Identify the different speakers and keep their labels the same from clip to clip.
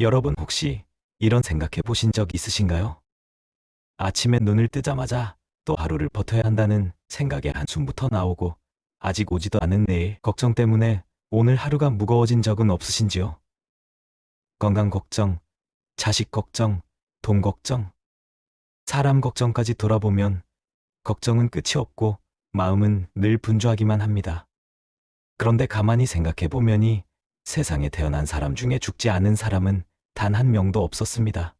Speaker 1: 여러분 혹시 이런 생각해 보신 적 있으신가요? 아침에 눈을 뜨자마자 또 하루를 버텨야 한다는 생각에 한숨부터 나오고 아직 오지도 않은 내일 걱정 때문에 오늘 하루가 무거워진 적은 없으신지요? 건강 걱정, 자식 걱정, 돈 걱정, 사람 걱정까지 돌아보면 걱정은 끝이 없고 마음은 늘 분주하기만 합니다. 그런데 가만히 생각해 보면이 세상에 태어난 사람 중에 죽지 않은 사람은 단 한 명도 없었습니다.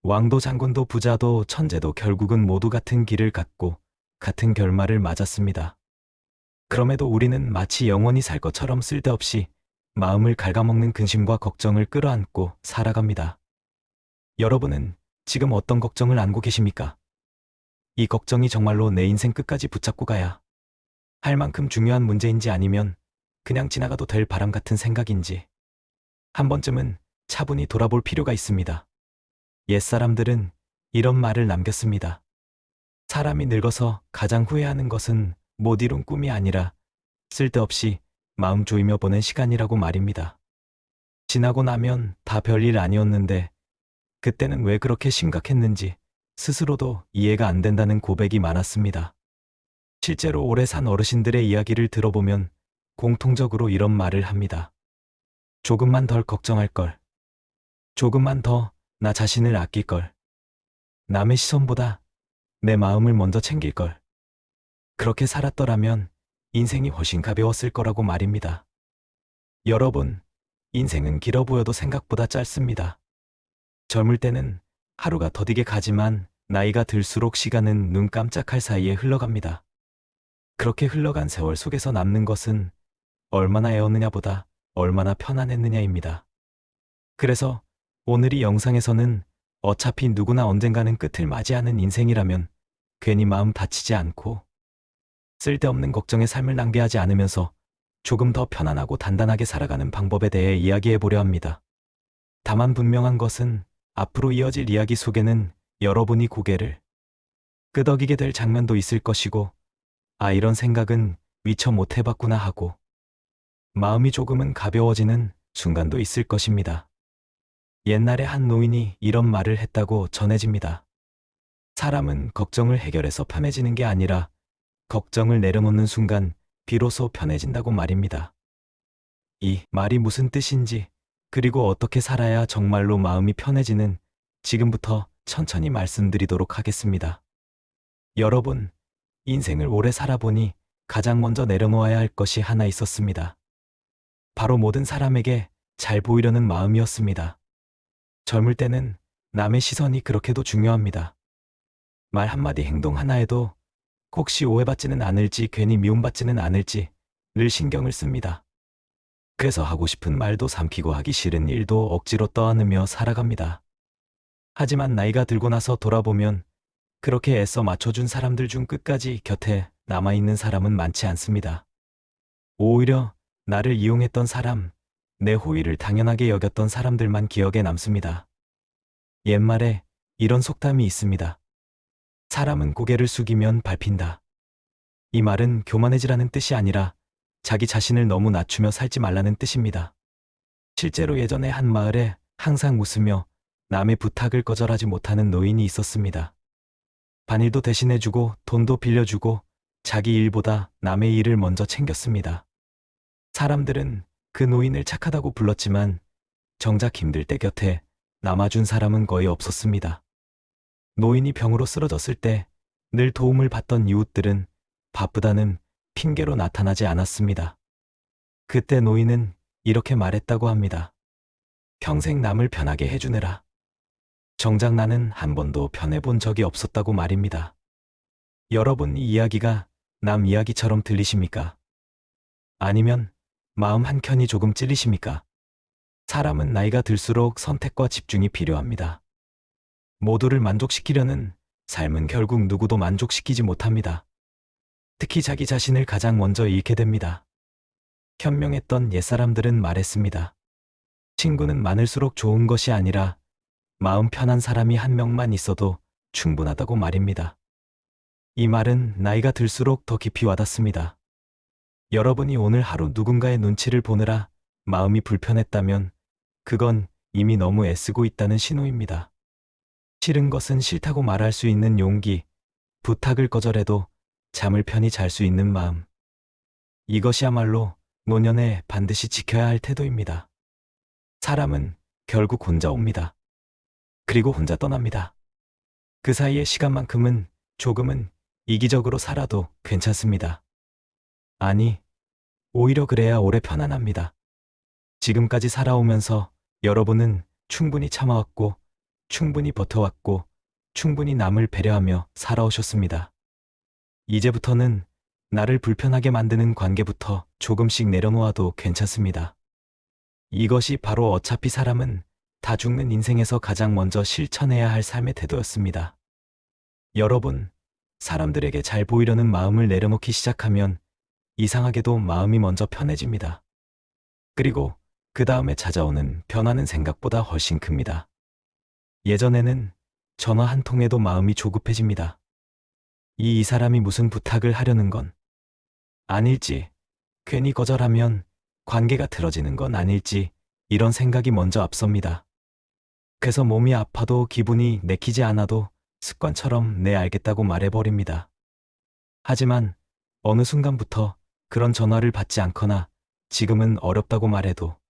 Speaker 1: 왕도 장군도 부자도 천재도 결국은 모두 같은 길을 갔고 같은 결말을 맞았습니다. 그럼에도 우리는 마치 영원히 살 것처럼 쓸데없이 마음을 갉아먹는 근심과 걱정을 끌어안고 살아갑니다. 여러분은 지금 어떤 걱정을 안고 계십니까? 이 걱정이 정말로 내 인생 끝까지 붙잡고 가야 할 만큼 중요한 문제인지 아니면 그냥 지나가도 될 바람 같은 생각인지 한 번쯤은 차분히 돌아볼 필요가 있습니다. 옛사람들은 이런 말을 남겼습니다. 사람이 늙어서 가장 후회하는 것은 못 이룬 꿈이 아니라 쓸데없이 마음 조이며 보낸 시간이라고 말입니다. 지나고 나면 다 별일 아니었는데 그때는 왜 그렇게 심각했는지 스스로도 이해가 안 된다는 고백이 많았습니다. 실제로 오래 산 어르신들의 이야기를 들어보면 공통적으로 이런 말을 합니다. 조금만 덜 걱정할 걸. 조금만 더 나 자신을 아낄 걸. 남의 시선보다 내 마음을 먼저 챙길 걸. 그렇게 살았더라면 인생이 훨씬 가벼웠을 거라고 말입니다. 여러분, 인생은 길어 보여도 생각보다 짧습니다. 젊을 때는 하루가 더디게 가지만 나이가 들수록 시간은 눈 깜짝할 사이에 흘러갑니다. 그렇게 흘러간 세월 속에서 남는 것은 얼마나 애웠느냐보다 얼마나 편안했느냐입니다. 그래서 오늘 이 영상에서는 어차피 누구나 언젠가는 끝을 맞이하는 인생이라면 괜히 마음 다치지 않고 쓸데없는 걱정에 삶을 낭비하지 않으면서 조금 더 편안하고 단단하게 살아가는 방법에 대해 이야기해 보려 합니다. 다만 분명한 것은 앞으로 이어질 이야기 속에는 여러분이 고개를 끄덕이게 될 장면도 있을 것이고, 아, 이런 생각은 미처 못 해봤구나 하고 마음이 조금은 가벼워지는 순간도 있을 것입니다. 옛날에 한 노인이 이런 말을 했다고 전해집니다. 사람은 걱정을 해결해서 편해지는 게 아니라 걱정을 내려놓는 순간 비로소 편해진다고 말입니다. 이 말이 무슨 뜻인지, 그리고 어떻게 살아야 정말로 마음이 편해지는 지금부터 천천히 말씀드리도록 하겠습니다. 여러분, 인생을 오래 살아보니 가장 먼저 내려놓아야 할 것이 하나 있었습니다. 바로 모든 사람에게 잘 보이려는 마음이었습니다. 젊을 때는 남의 시선이 그렇게도 중요합니다. 말 한마디 행동 하나에도 혹시 오해받지는 않을지, 괜히 미움받지는 않을지 늘 신경을 씁니다. 그래서 하고 싶은 말도 삼키고 하기 싫은 일도 억지로 떠안으며 살아갑니다. 하지만 나이가 들고 나서 돌아보면 그렇게 애써 맞춰준 사람들 중 끝까지 곁에 남아있는 사람은 많지 않습니다. 오히려 나를 이용했던 사람, 내 호의를 당연하게 여겼던 사람들만 기억에 남습니다. 옛말에 이런 속담이 있습니다. 사람은 고개를 숙이면 밟힌다. 이 말은 교만해지라는 뜻이 아니라 자기 자신을 너무 낮추며 살지 말라는 뜻입니다. 실제로 예전에 한 마을에 항상 웃으며 남의 부탁을 거절하지 못하는 노인이 있었습니다. 반일도 대신해주고 돈도 빌려주고 자기 일보다 남의 일을 먼저 챙겼습니다. 사람들은 그 노인을 착하다고 불렀지만 정작 힘들 때 곁에 남아준 사람은 거의 없었습니다. 노인이 병으로 쓰러졌을 때 늘 도움을 받던 이웃들은 바쁘다는 핑계로 나타나지 않았습니다. 그때 노인은 이렇게 말했다고 합니다. 평생 남을 편하게 해주느라. 정작 나는 한 번도 편해본 적이 없었다고 말입니다. 여러분, 이 이야기가 남 이야기처럼 들리십니까? 아니면 마음 한켠이 조금 찔리십니까? 사람은 나이가 들수록 선택과 집중이 필요합니다. 모두를 만족시키려는 삶은 결국 누구도 만족시키지 못합니다. 특히 자기 자신을 가장 먼저 잃게 됩니다. 현명했던 옛사람들은 말했습니다. 친구는 많을수록 좋은 것이 아니라 마음 편한 사람이 한 명만 있어도 충분하다고 말입니다. 이 말은 나이가 들수록 더 깊이 와닿습니다. 여러분이 오늘 하루 누군가의 눈치를 보느라 마음이 불편했다면 그건 이미 너무 애쓰고 있다는 신호입니다. 싫은 것은 싫다고 말할 수 있는 용기, 부탁을 거절해도 잠을 편히 잘 수 있는 마음. 이것이야말로 노년에 반드시 지켜야 할 태도입니다. 사람은 결국 혼자 옵니다. 그리고 혼자 떠납니다. 그 사이의 시간만큼은 조금은 이기적으로 살아도 괜찮습니다. 아니, 오히려 그래야 오래 편안합니다. 지금까지 살아오면서 여러분은 충분히 참아왔고, 충분히 버텨왔고, 충분히 남을 배려하며 살아오셨습니다. 이제부터는 나를 불편하게 만드는 관계부터 조금씩 내려놓아도 괜찮습니다. 이것이 바로 어차피 사람은 다 죽는 인생에서 가장 먼저 실천해야 할 삶의 태도였습니다. 여러분, 사람들에게 잘 보이려는 마음을 내려놓기 시작하면 이상하게도 마음이 먼저 편해집니다. 그리고 그 다음에 찾아오는 변화는 생각보다 훨씬 큽니다. 예전에는 전화 한 통에도 마음이 조급해집니다. 이 사람이 무슨 부탁을 하려는 건 아닐지, 괜히 거절하면 관계가 틀어지는 건 아닐지 이런 생각이 먼저 앞섭니다. 그래서 몸이 아파도 기분이 내키지 않아도 습관처럼 네 알겠다고 말해버립니다. 하지만 어느 순간부터 그런 전화를 받지 않거나 지금은 어렵다고 말해도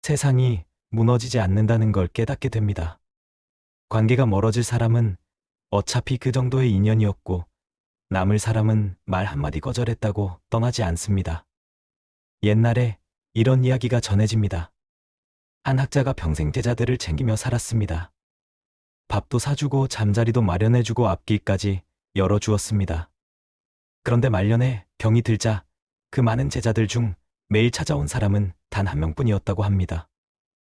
Speaker 1: 세상이 무너지지 않는다는 걸 깨닫게 됩니다. 관계가 멀어질 사람은 어차피 그 정도의 인연이었고 남을 사람은 말 한마디 거절했다고 떠나지 않습니다. 옛날에 이런 이야기가 전해집니다. 한 학자가 평생 제자들을 챙기며 살았습니다. 밥도 사주고 잠자리도 마련해주고 앞길까지 열어주었습니다. 그런데 말년에 병이 들자 그 많은 제자들 중 매일 찾아온 사람은 단 한 명뿐이었다고 합니다.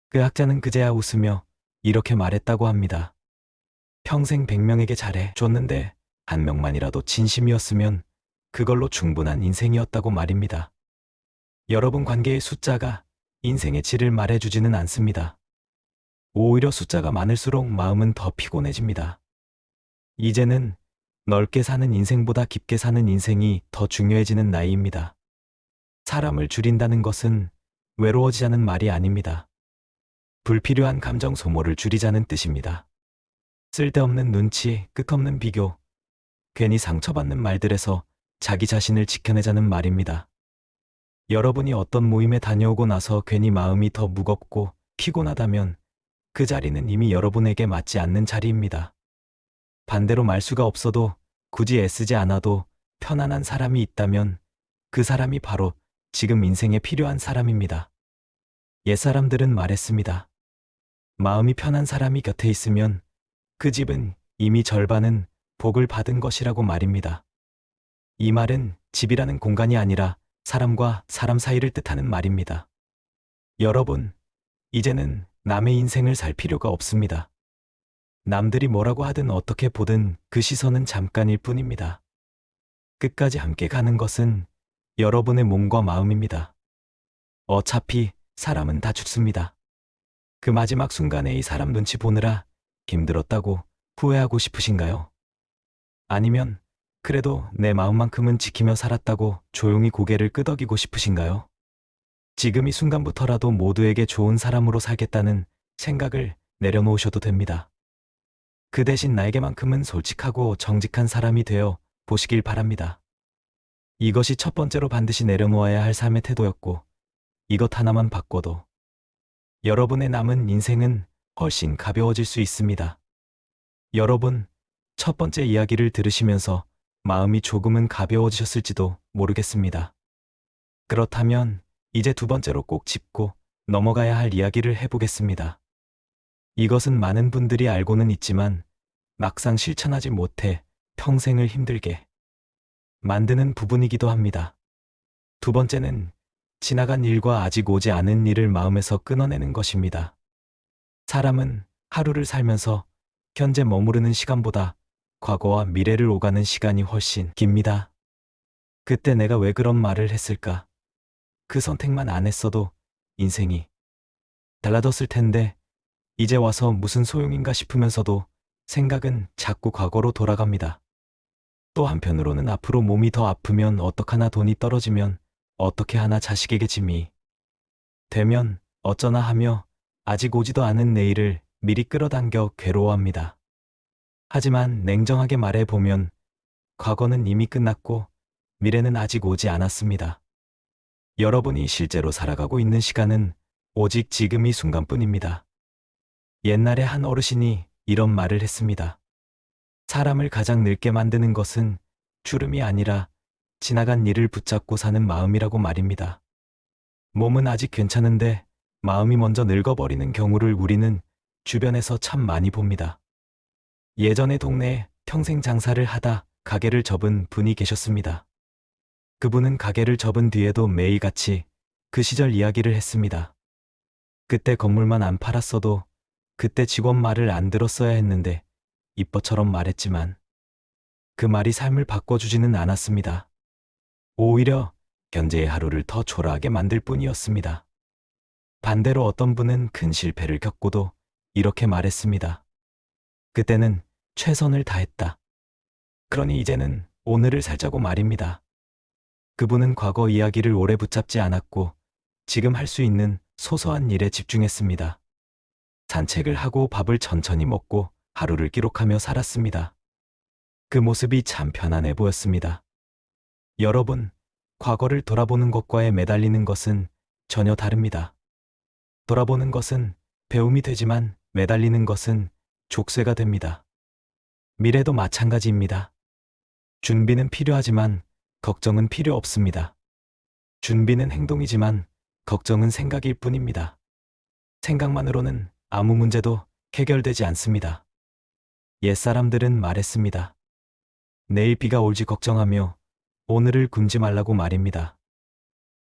Speaker 1: 그 학자는 그제야 웃으며 이렇게 말했다고 합니다. 평생 100명에게 잘해 줬는데 한 명만이라도 진심이었으면 그걸로 충분한 인생이었다고 말입니다. 여러분, 관계의 숫자가 인생의 질을 말해주지는 않습니다. 오히려 숫자가 많을수록 마음은 더 피곤해집니다. 이제는 넓게 사는 인생보다 깊게 사는 인생이 더 중요해지는 나이입니다. 사람을 줄인다는 것은 외로워지자는 말이 아닙니다. 불필요한 감정 소모를 줄이자는 뜻입니다. 쓸데없는 눈치, 끝없는 비교, 괜히 상처받는 말들에서 자기 자신을 지켜내자는 말입니다. 여러분이 어떤 모임에 다녀오고 나서 괜히 마음이 더 무겁고 피곤하다면 그 자리는 이미 여러분에게 맞지 않는 자리입니다. 반대로 말수가 없어도 굳이 애쓰지 않아도 편안한 사람이 있다면 그 사람이 바로 지금 인생에 필요한 사람입니다. 옛사람들은 말했습니다. 마음이 편한 사람이 곁에 있으면 그 집은 이미 절반은 복을 받은 것이라고 말입니다. 이 말은 집이라는 공간이 아니라 사람과 사람 사이를 뜻하는 말입니다. 여러분, 이제는 남의 인생을 살 필요가 없습니다. 남들이 뭐라고 하든 어떻게 보든 그 시선은 잠깐일 뿐입니다. 끝까지 함께 가는 것은 여러분의 몸과 마음입니다. 어차피 사람은 다 죽습니다. 그 마지막 순간에 이 사람 눈치 보느라 힘들었다고 후회하고 싶으신가요? 아니면 그래도 내 마음만큼은 지키며 살았다고 조용히 고개를 끄덕이고 싶으신가요? 지금 이 순간부터라도 모두에게 좋은 사람으로 살겠다는 생각을 내려놓으셔도 됩니다. 그 대신 나에게만큼은 솔직하고 정직한 사람이 되어 보시길 바랍니다. 이것이 첫 번째로 반드시 내려놓아야 할 삶의 태도였고, 이것 하나만 바꿔도 여러분의 남은 인생은 훨씬 가벼워질 수 있습니다. 여러분, 첫 번째 이야기를 들으시면서 마음이 조금은 가벼워지셨을지도 모르겠습니다. 그렇다면 이제 두 번째로 꼭 짚고 넘어가야 할 이야기를 해보겠습니다. 이것은 많은 분들이 알고는 있지만 막상 실천하지 못해 평생을 힘들게 만드는 부분이기도 합니다. 두 번째는 지나간 일과 아직 오지 않은 일을 마음에서 끊어내는 것입니다. 사람은 하루를 살면서 현재 머무르는 시간보다 과거와 미래를 오가는 시간이 훨씬 깁니다. 그때 내가 왜 그런 말을 했을까? 그 선택만 안 했어도 인생이 달라졌을 텐데 이제 와서 무슨 소용인가 싶으면서도 생각은 자꾸 과거로 돌아갑니다. 또 한편으로는 앞으로 몸이 더 아프면 어떡하나, 돈이 떨어지면 어떻게 하나, 자식에게 짐이 되면 어쩌나 하며 아직 오지도 않은 내일을 미리 끌어당겨 괴로워합니다. 하지만 냉정하게 말해보면 과거는 이미 끝났고 미래는 아직 오지 않았습니다. 여러분이 실제로 살아가고 있는 시간은 오직 지금 이 순간뿐입니다. 옛날에 한 어르신이 이런 말을 했습니다. 사람을 가장 늙게 만드는 것은 주름이 아니라 지나간 일을 붙잡고 사는 마음이라고 말입니다. 몸은 아직 괜찮은데 마음이 먼저 늙어버리는 경우를 우리는 주변에서 참 많이 봅니다. 예전에 동네에 평생 장사를 하다 가게를 접은 분이 계셨습니다. 그분은 가게를 접은 뒤에도 매일같이 그 시절 이야기를 했습니다. 그때 건물만 안 팔았어도 그때 직원 말을 안 들었어야 했는데 이뻐처럼 말했지만 그 말이 삶을 바꿔주지는 않았습니다. 오히려 현재의 하루를 더 초라하게 만들 뿐이었습니다. 반대로 어떤 분은 큰 실패를 겪고도 이렇게 말했습니다. 그때는 최선을 다했다. 그러니 이제는 오늘을 살자고 말입니다. 그분은 과거 이야기를 오래 붙잡지 않았고 지금 할 수 있는 소소한 일에 집중했습니다. 산책을 하고 밥을 천천히 먹고 하루를 기록하며 살았습니다. 그 모습이 참 편안해 보였습니다. 여러분, 과거를 돌아보는 것과의 매달리는 것은 전혀 다릅니다. 돌아보는 것은 배움이 되지만 매달리는 것은 족쇄가 됩니다. 미래도 마찬가지입니다. 준비는 필요하지만 걱정은 필요 없습니다. 준비는 행동이지만 걱정은 생각일 뿐입니다. 생각만으로는 아무 문제도 해결되지 않습니다. 옛사람들은 말했습니다. 내일 비가 올지 걱정하며 오늘을 굶지 말라고 말입니다.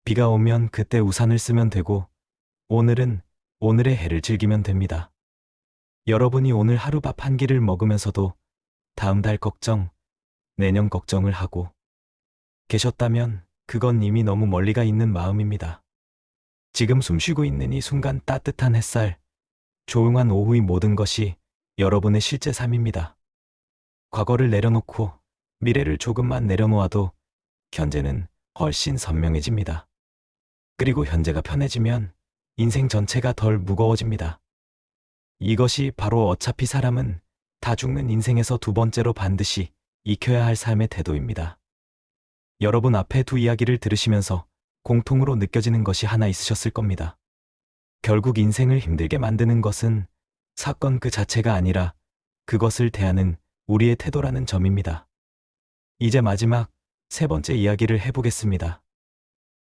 Speaker 1: 비가 오면 그때 우산을 쓰면 되고 오늘은 오늘의 해를 즐기면 됩니다. 여러분이 오늘 하루 밥 한 끼를 먹으면서도 다음 달 걱정, 내년 걱정을 하고 계셨다면 그건 이미 너무 멀리 가 있는 마음입니다. 지금 숨쉬고 있는 이 순간 따뜻한 햇살, 조용한 오후의 모든 것이 여러분의 실제 삶입니다. 과거를 내려놓고 미래를 조금만 내려놓아도 현재는 훨씬 선명해집니다. 그리고 현재가 편해지면 인생 전체가 덜 무거워집니다. 이것이 바로 어차피 사람은 다 죽는 인생에서 두 번째로 반드시 익혀야 할 삶의 태도입니다. 여러분 앞에 두 이야기를 들으시면서 공통으로 느껴지는 것이 하나 있으셨을 겁니다. 결국 인생을 힘들게 만드는 것은 사건 그 자체가 아니라 그것을 대하는 우리의 태도라는 점입니다. 이제 마지막 세 번째 이야기를 해보겠습니다.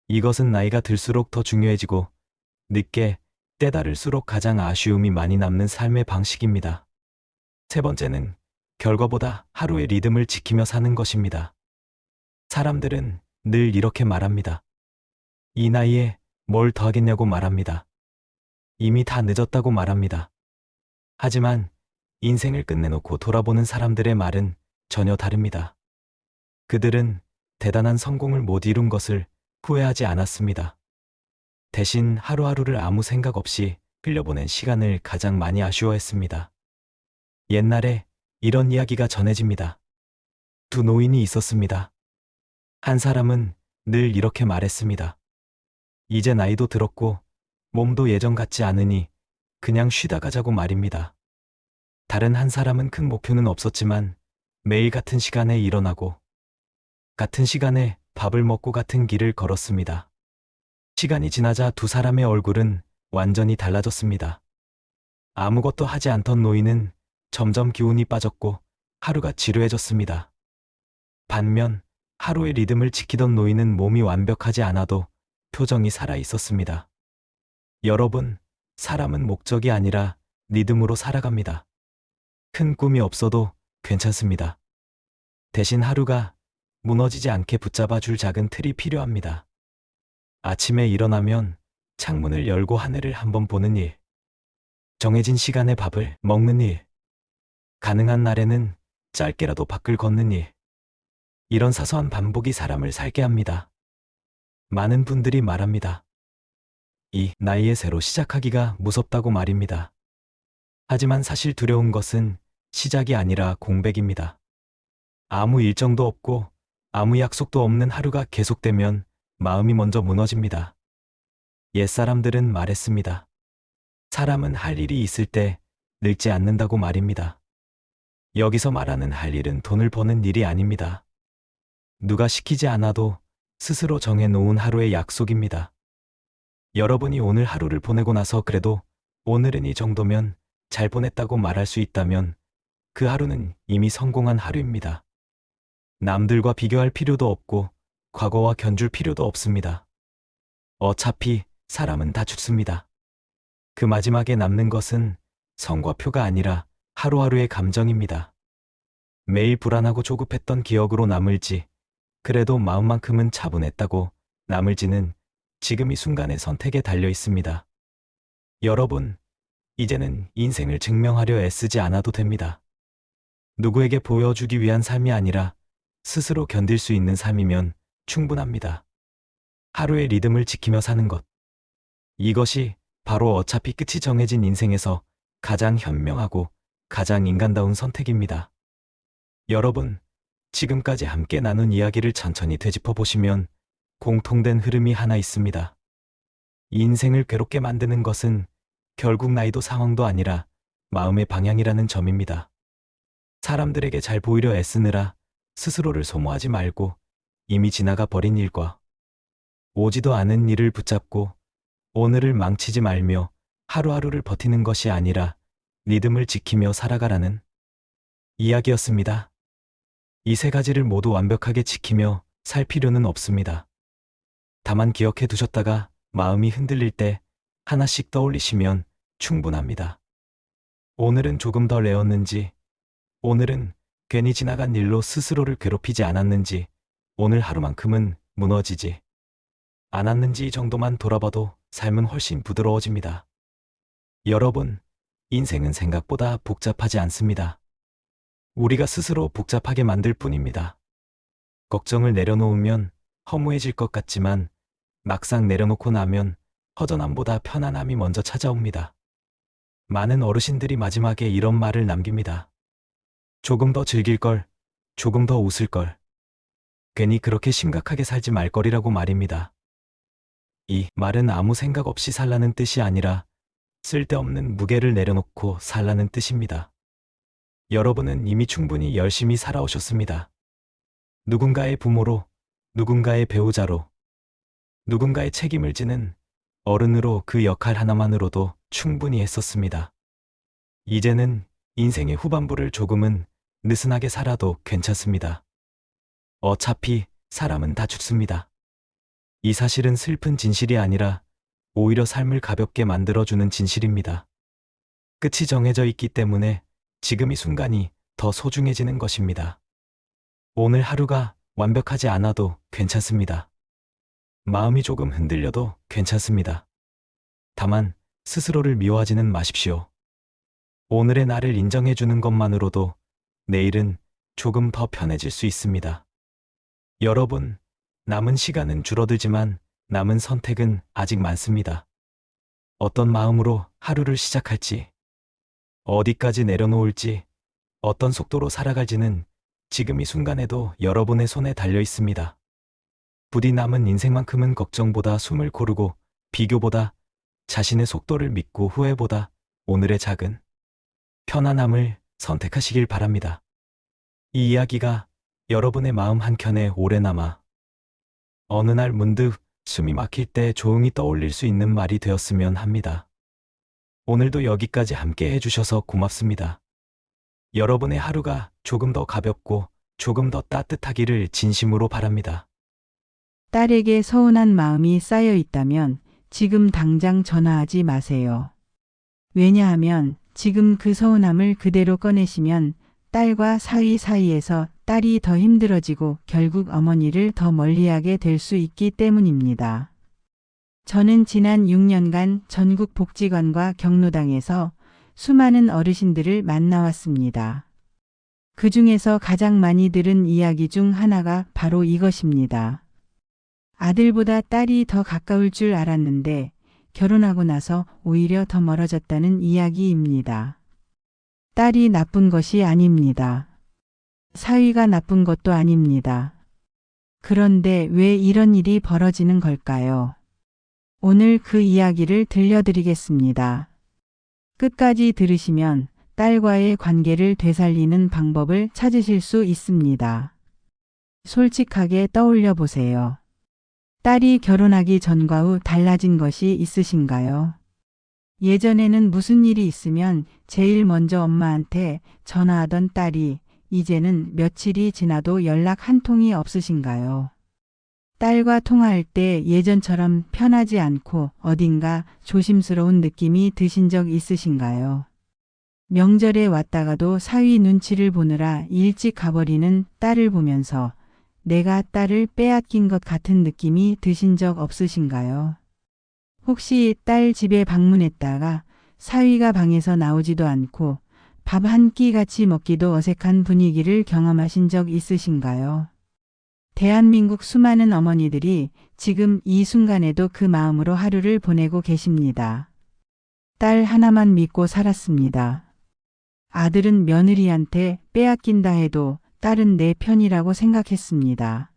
Speaker 1: 이것은 나이가 들수록 더 중요해지고 늦게 때다를수록 가장 아쉬움이 많이 남는 삶의 방식입니다. 세 번째는 결과보다 하루의 리듬을 지키며 사는 것입니다. 사람들은 늘 이렇게 말합니다. 이 나이에 뭘 더 하겠냐고 말합니다. 이미 다 늦었다고 말합니다. 하지만 인생을 끝내놓고 돌아보는 사람들의 말은 전혀 다릅니다. 그들은 대단한 성공을 못 이룬 것을 후회하지 않았습니다. 대신 하루하루를 아무 생각 없이 흘려보낸 시간을 가장 많이 아쉬워했습니다. 옛날에 이런 이야기가 전해집니다. 두 노인이 있었습니다. 한 사람은 늘 이렇게 말했습니다. 이제 나이도 들었고 몸도 예전 같지 않으니 그냥 쉬다 가자고 말입니다. 다른 한 사람은 큰 목표는 없었지만 매일 같은 시간에 일어나고 같은 시간에 밥을 먹고 같은 길을 걸었습니다. 시간이 지나자 두 사람의 얼굴은 완전히 달라졌습니다. 아무것도 하지 않던 노인은 점점 기운이 빠졌고 하루가 지루해졌습니다. 반면 하루의 리듬을 지키던 노인은 몸이 완벽하지 않아도 표정이 살아 있었습니다. 여러분, 사람은 목적이 아니라 리듬으로 살아갑니다. 큰 꿈이 없어도 괜찮습니다. 대신 하루가 무너지지 않게 붙잡아 줄 작은 틀이 필요합니다. 아침에 일어나면 창문을 열고 하늘을 한번 보는 일, 정해진 시간에 밥을 먹는 일, 가능한 날에는 짧게라도 밖을 걷는 일, 이런 사소한 반복이 사람을 살게 합니다. 많은 분들이 말합니다. 이 나이에 새로 시작하기가 무섭다고 말입니다. 하지만 사실 두려운 것은 시작이 아니라 공백입니다. 아무 일정도 없고 아무 약속도 없는 하루가 계속되면 마음이 먼저 무너집니다. 옛사람들은 말했습니다. 사람은 할 일이 있을 때 늙지 않는다고 말입니다. 여기서 말하는 할 일은 돈을 버는 일이 아닙니다. 누가 시키지 않아도 스스로 정해놓은 하루의 약속입니다. 여러분이 오늘 하루를 보내고 나서 그래도 오늘은 이 정도면 잘 보냈다고 말할 수 있다면 그 하루는 이미 성공한 하루입니다. 남들과 비교할 필요도 없고 과거와 견줄 필요도 없습니다. 어차피 사람은 다 죽습니다. 그 마지막에 남는 것은 성과 표가 아니라 하루하루의 감정입니다. 매일 불안하고 조급했던 기억으로 남을지, 그래도 마음만큼은 차분했다고 남을지는 지금 이 순간의 선택에 달려 있습니다. 여러분, 이제는 인생을 증명하려 애쓰지 않아도 됩니다. 누구에게 보여주기 위한 삶이 아니라 스스로 견딜 수 있는 삶이면 충분합니다. 하루의 리듬을 지키며 사는 것. 이것이 바로 어차피 끝이 정해진 인생에서 가장 현명하고 가장 인간다운 선택입니다. 여러분, 지금까지 함께 나눈 이야기를 천천히 되짚어 보시면 공통된 흐름이 하나 있습니다. 인생을 괴롭게 만드는 것은 결국 나이도 상황도 아니라 마음의 방향이라는 점입니다. 사람들에게 잘 보이려 애쓰느라 스스로를 소모하지 말고 이미 지나가 버린 일과 오지도 않은 일을 붙잡고 오늘을 망치지 말며 하루하루를 버티는 것이 아니라 리듬을 지키며 살아가라는 이야기였습니다. 이 세 가지를 모두 완벽하게 지키며 살 필요는 없습니다. 다만 기억해 두셨다가 마음이 흔들릴 때 하나씩 떠올리시면 충분합니다. 오늘은 조금 덜 애웠는지, 오늘은 괜히 지나간 일로 스스로를 괴롭히지 않았는지, 오늘 하루만큼은 무너지지 않았는지 이 정도만 돌아봐도 삶은 훨씬 부드러워집니다. 여러분, 인생은 생각보다 복잡하지 않습니다. 우리가 스스로 복잡하게 만들 뿐입니다. 걱정을 내려놓으면 허무해질 것 같지만 막상 내려놓고 나면 허전함보다 편안함이 먼저 찾아옵니다. 많은 어르신들이 마지막에 이런 말을 남깁니다. 조금 더 즐길 걸, 조금 더 웃을 걸. 괜히 그렇게 심각하게 살지 말 거리라고 말입니다. 이 말은 아무 생각 없이 살라는 뜻이 아니라 쓸데없는 무게를 내려놓고 살라는 뜻입니다. 여러분은 이미 충분히 열심히 살아오셨습니다. 누군가의 부모로, 누군가의 배우자로, 누군가의 책임을 지는 어른으로 그 역할 하나만으로도 충분히 했었습니다. 이제는 인생의 후반부를 조금은 느슨하게 살아도 괜찮습니다. 어차피 사람은 다 죽습니다. 이 사실은 슬픈 진실이 아니라 오히려 삶을 가볍게 만들어주는 진실입니다. 끝이 정해져 있기 때문에 지금 이 순간이 더 소중해지는 것입니다. 오늘 하루가 완벽하지 않아도 괜찮습니다. 마음이 조금 흔들려도 괜찮습니다. 다만 스스로를 미워하지는 마십시오. 오늘의 나를 인정해주는 것만으로도 내일은 조금 더 편해질 수 있습니다. 여러분, 남은 시간은 줄어들지만 남은 선택은 아직 많습니다. 어떤 마음으로 하루를 시작할지, 어디까지 내려놓을지, 어떤 속도로 살아갈지는 지금 이 순간에도 여러분의 손에 달려 있습니다. 부디 남은 인생만큼은 걱정보다 숨을 고르고 비교보다 자신의 속도를 믿고 후회보다 오늘의 작은 편안함을 선택하시길 바랍니다. 이 이야기가 여러분의 마음 한켠에 오래 남아 어느 날 문득 숨이 막힐 때 조용히 떠올릴 수 있는 말이 되었으면 합니다. 오늘도 여기까지 함께 해주셔서 고맙습니다. 여러분의 하루가 조금 더 가볍고 조금 더 따뜻하기를 진심으로 바랍니다.
Speaker 2: 딸에게 서운한 마음이 쌓여 있다면 지금 당장 전화하지 마세요. 왜냐하면 지금 그 서운함을 그대로 꺼내시면 딸과 사이에서 딸이 더 힘들어지고 결국 어머니를 더 멀리하게 될 수 있기 때문입니다. 저는 지난 6년간 전국 복지관과 경로당에서 수많은 어르신들을 만나왔습니다. 그 중에서 가장 많이 들은 이야기 중 하나가 바로 이것입니다. 아들보다 딸이 더 가까울 줄 알았는데 결혼하고 나서 오히려 더 멀어졌다는 이야기입니다. 딸이 나쁜 것이 아닙니다. 사위가 나쁜 것도 아닙니다. 그런데 왜 이런 일이 벌어지는 걸까요? 오늘 그 이야기를 들려드리겠습니다. 끝까지 들으시면 딸과의 관계를 되살리는 방법을 찾으실 수 있습니다. 솔직하게 떠올려 보세요. 딸이 결혼하기 전과 후 달라진 것이 있으신가요? 예전에는 무슨 일이 있으면 제일 먼저 엄마한테 전화하던 딸이 이제는 며칠이 지나도 연락 한 통이 없으신가요? 딸과 통화할 때 예전처럼 편하지 않고 어딘가 조심스러운 느낌이 드신 적 있으신가요? 명절에 왔다가도 사위 눈치를 보느라 일찍 가버리는 딸을 보면서 내가 딸을 빼앗긴 것 같은 느낌이 드신 적 없으신가요? 혹시 딸 집에 방문했다가 사위가 방에서 나오지도 않고 밥 한 끼 같이 먹기도 어색한 분위기를 경험하신 적 있으신가요? 대한민국 수많은 어머니들이 지금 이 순간에도 그 마음으로 하루를 보내고 계십니다. 딸 하나만 믿고 살았습니다. 아들은 며느리한테 빼앗긴다 해도 딸은 내 편이라고 생각했습니다.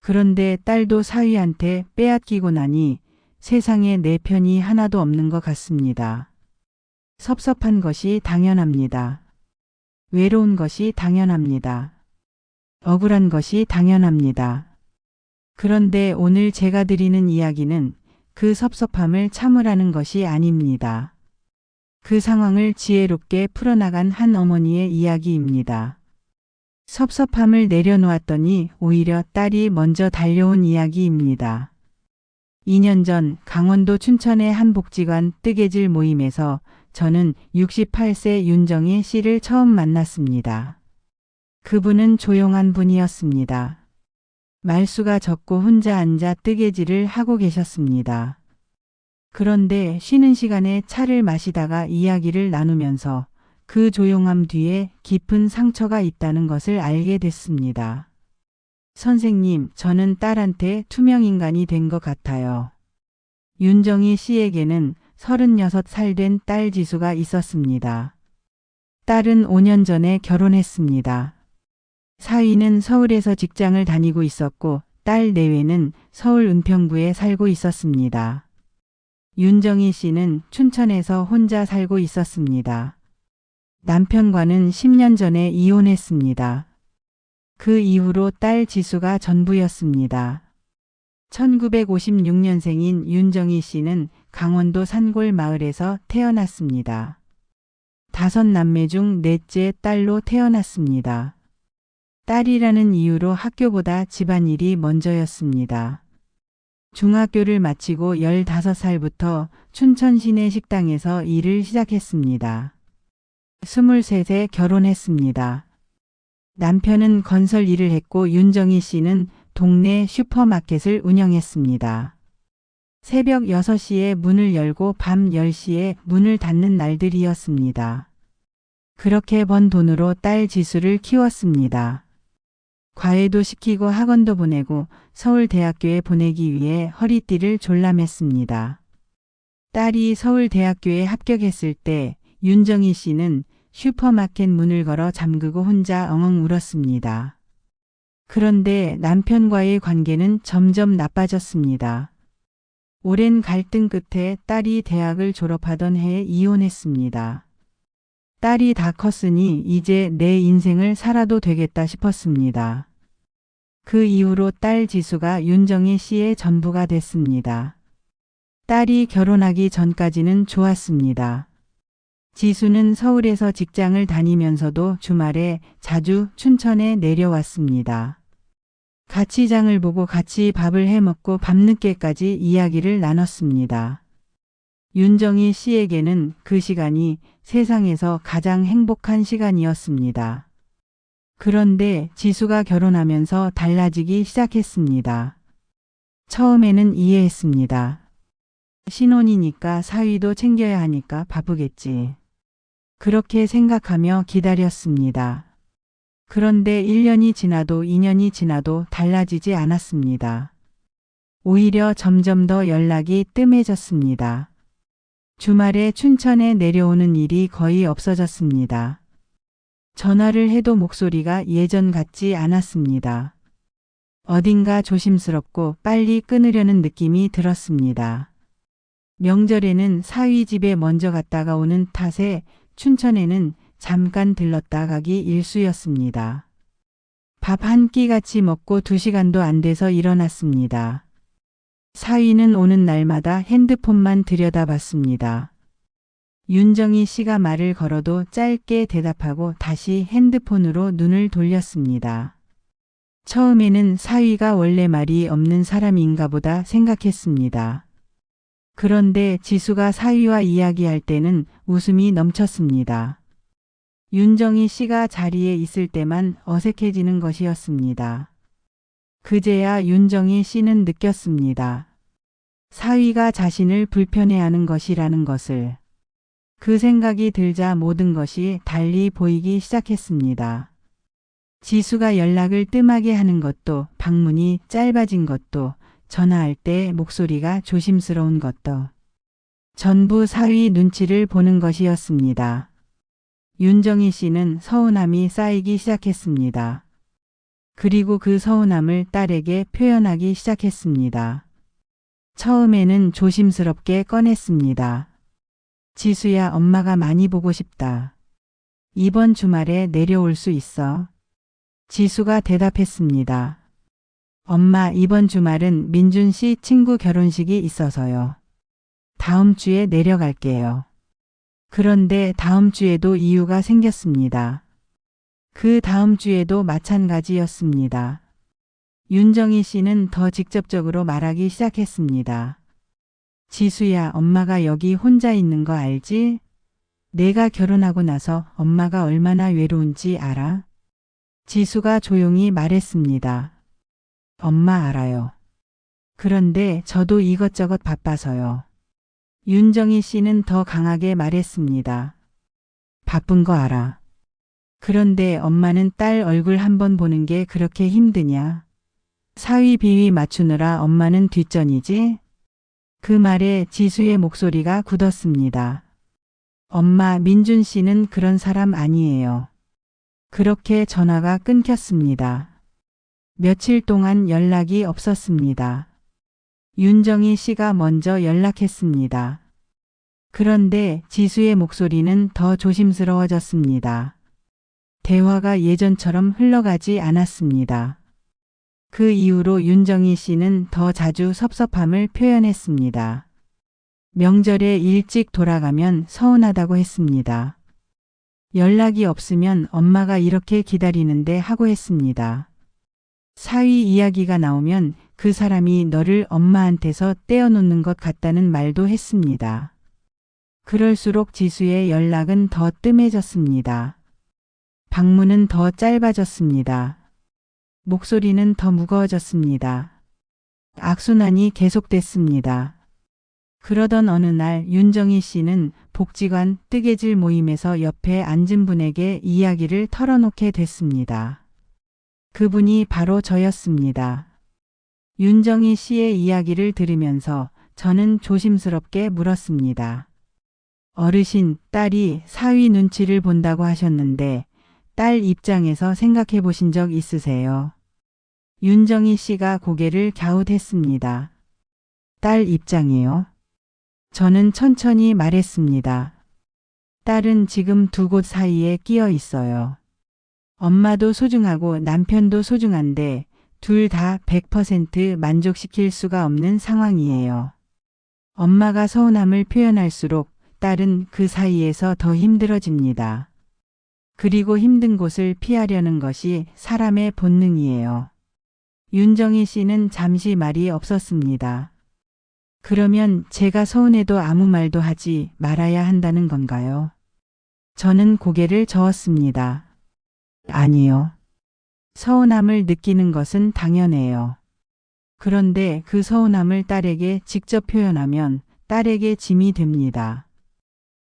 Speaker 2: 그런데 딸도 사위한테 빼앗기고 나니 세상에 내 편이 하나도 없는 것 같습니다. 섭섭한 것이 당연합니다. 외로운 것이 당연합니다. 억울한 것이 당연합니다. 그런데 오늘 제가 드리는 이야기는 그 섭섭함을 참으라는 것이 아닙니다. 그 상황을 지혜롭게 풀어나간 한 어머니의 이야기입니다. 섭섭함을 내려놓았더니 오히려 딸이 먼저 달려온 이야기입니다. 2년 전 강원도 춘천의 한 복지관 뜨개질 모임에서 저는 68세 윤정희 씨를 처음 만났습니다. 그분은 조용한 분이었습니다. 말수가 적고 혼자 앉아 뜨개질을 하고 계셨습니다. 그런데 쉬는 시간에 차를 마시다가 이야기를 나누면서 그 조용함 뒤에 깊은 상처가 있다는 것을 알게 됐습니다. 선생님, 저는 딸한테 투명인간이 된 것 같아요. 윤정희 씨에게는 36살 된 딸 지수가 있었습니다. 딸은 5년 전에 결혼했습니다. 사위는 서울에서 직장을 다니고 있었고 딸 내외는 서울 은평구에 살고 있었습니다. 윤정희 씨는 춘천에서 혼자 살고 있었습니다. 남편과는 10년 전에 이혼했습니다. 그 이후로 딸 지수가 전부였습니다. 1956년생인 윤정희 씨는 강원도 산골 마을에서 태어났습니다. 5남매 중 넷째 딸로 태어났습니다. 딸이라는 이유로 학교보다 집안일이 먼저였습니다. 중학교를 마치고 15살부터 춘천 시내 식당에서 일을 시작했습니다. 23세 결혼했습니다. 남편은 건설 일을 했고 윤정희 씨는 동네 슈퍼마켓을 운영했습니다. 새벽 6시에 문을 열고 밤 10시에 문을 닫는 날들이었습니다. 그렇게 번 돈으로 딸 지수를 키웠습니다. 과외도 시키고 학원도 보내고 서울대학교에 보내기 위해 허리띠를 졸라맸습니다. 딸이 서울대학교에 합격했을 때 윤정희 씨는 슈퍼마켓 문을 걸어 잠그고 혼자 엉엉 울었습니다. 그런데 남편과의 관계는 점점 나빠졌습니다. 오랜 갈등 끝에 딸이 대학을 졸업하던 해에 이혼했습니다. 딸이 다 컸으니 이제 내 인생을 살아도 되겠다 싶었습니다. 그 이후로 딸 지수가 윤정희 씨의 전부가 됐습니다. 딸이 결혼하기 전까지는 좋았습니다. 지수는 서울에서 직장을 다니면서도 주말에 자주 춘천에 내려왔습니다. 같이 장을 보고 같이 밥을 해먹고 밤늦게까지 이야기를 나눴습니다. 윤정희 씨에게는 그 시간이 세상에서 가장 행복한 시간이었습니다. 그런데 지수가 결혼하면서 달라지기 시작했습니다. 처음에는 이해했습니다. 신혼이니까 사위도 챙겨야 하니까 바쁘겠지. 그렇게 생각하며 기다렸습니다. 그런데 1년이 지나도 2년이 지나도 달라지지 않았습니다. 오히려 점점 더 연락이 뜸해졌습니다. 주말에 춘천에 내려오는 일이 거의 없어졌습니다. 전화를 해도 목소리가 예전 같지 않았습니다. 어딘가 조심스럽고 빨리 끊으려는 느낌이 들었습니다. 명절에는 사위 집에 먼저 갔다가 오는 탓에 춘천에는 잠깐 들렀다 가기 일쑤였습니다. 밥 한 끼 같이 먹고 2시간도 안 돼서 일어났습니다. 사위는 오는 날마다 핸드폰만 들여다봤습니다. 윤정희 씨가 말을 걸어도 짧게 대답하고 다시 핸드폰으로 눈을 돌렸습니다. 처음에는 사위가 원래 말이 없는 사람인가 보다 생각했습니다. 그런데 지수가 사위와 이야기할 때는 웃음이 넘쳤습니다. 윤정희 씨가 자리에 있을 때만 어색해지는 것이었습니다. 그제야 윤정희 씨는 느꼈습니다. 사위가 자신을 불편해하는 것이라는 것을. 그 생각이 들자 모든 것이 달리 보이기 시작했습니다. 지수가 연락을 뜸하게 하는 것도, 방문이 짧아진 것도, 전화할 때 목소리가 조심스러운 것도 전부 사위 눈치를 보는 것이었습니다. 윤정희 씨는 서운함이 쌓이기 시작했습니다. 그리고 그 서운함을 딸에게 표현하기 시작했습니다. 처음에는 조심스럽게 꺼냈습니다. 지수야, 엄마가 많이 보고 싶다. 이번 주말에 내려올 수 있어? 지수가 대답했습니다. 엄마, 이번 주말은 민준 씨 친구 결혼식이 있어서요. 다음 주에 내려갈게요. 그런데 다음 주에도 이유가 생겼습니다. 그 다음 주에도 마찬가지였습니다. 윤정희 씨는 더 직접적으로 말하기 시작했습니다. 지수야, 엄마가 여기 혼자 있는 거 알지? 내가 결혼하고 나서 엄마가 얼마나 외로운지 알아? 지수가 조용히 말했습니다. 엄마 알아요. 그런데 저도 이것저것 바빠서요. 윤정희 씨는 더 강하게 말했습니다. 바쁜 거 알아. 그런데 엄마는 딸 얼굴 한번 보는 게 그렇게 힘드냐? 사위 비위 맞추느라 엄마는 뒷전이지? 그 말에 지수의 목소리가 굳었습니다. 엄마, 민준 씨는 그런 사람 아니에요. 그렇게 전화가 끊겼습니다. 며칠 동안 연락이 없었습니다. 윤정희 씨가 먼저 연락했습니다. 그런데 지수의 목소리는 더 조심스러워졌습니다. 대화가 예전처럼 흘러가지 않았습니다. 그 이후로 윤정희 씨는 더 자주 섭섭함을 표현했습니다. 명절에 일찍 돌아가면 서운하다고 했습니다. 연락이 없으면 엄마가 이렇게 기다리는데 하고 했습니다. 사위 이야기가 나오면 그 사람이 너를 엄마한테서 떼어놓는 것 같다는 말도 했습니다. 그럴수록 지수의 연락은 더 뜸해졌습니다. 방문은 더 짧아졌습니다. 목소리는 더 무거워졌습니다. 악순환이 계속됐습니다. 그러던 어느 날 윤정희 씨는 복지관 뜨개질 모임에서 옆에 앉은 분에게 이야기를 털어놓게 됐습니다. 그분이 바로 저였습니다. 윤정희 씨의 이야기를 들으면서 저는 조심스럽게 물었습니다. 어르신, 딸이 사위 눈치를 본다고 하셨는데 딸 입장에서 생각해 보신 적 있으세요? 윤정희 씨가 고개를 갸웃했습니다. 딸 입장이요? 저는 천천히 말했습니다. 딸은 지금 두 곳 사이에 끼어 있어요. 엄마도 소중하고 남편도 소중한데 둘 다 100% 만족시킬 수가 없는 상황이에요. 엄마가 서운함을 표현할수록 딸은 그 사이에서 더 힘들어집니다. 그리고 힘든 곳을 피하려는 것이 사람의 본능이에요. 윤정희 씨는 잠시 말이 없었습니다. 그러면 제가 서운해도 아무 말도 하지 말아야 한다는 건가요? 저는 고개를 저었습니다. 아니요. 서운함을 느끼는 것은 당연해요. 그런데 그 서운함을 딸에게 직접 표현하면 딸에게 짐이 됩니다.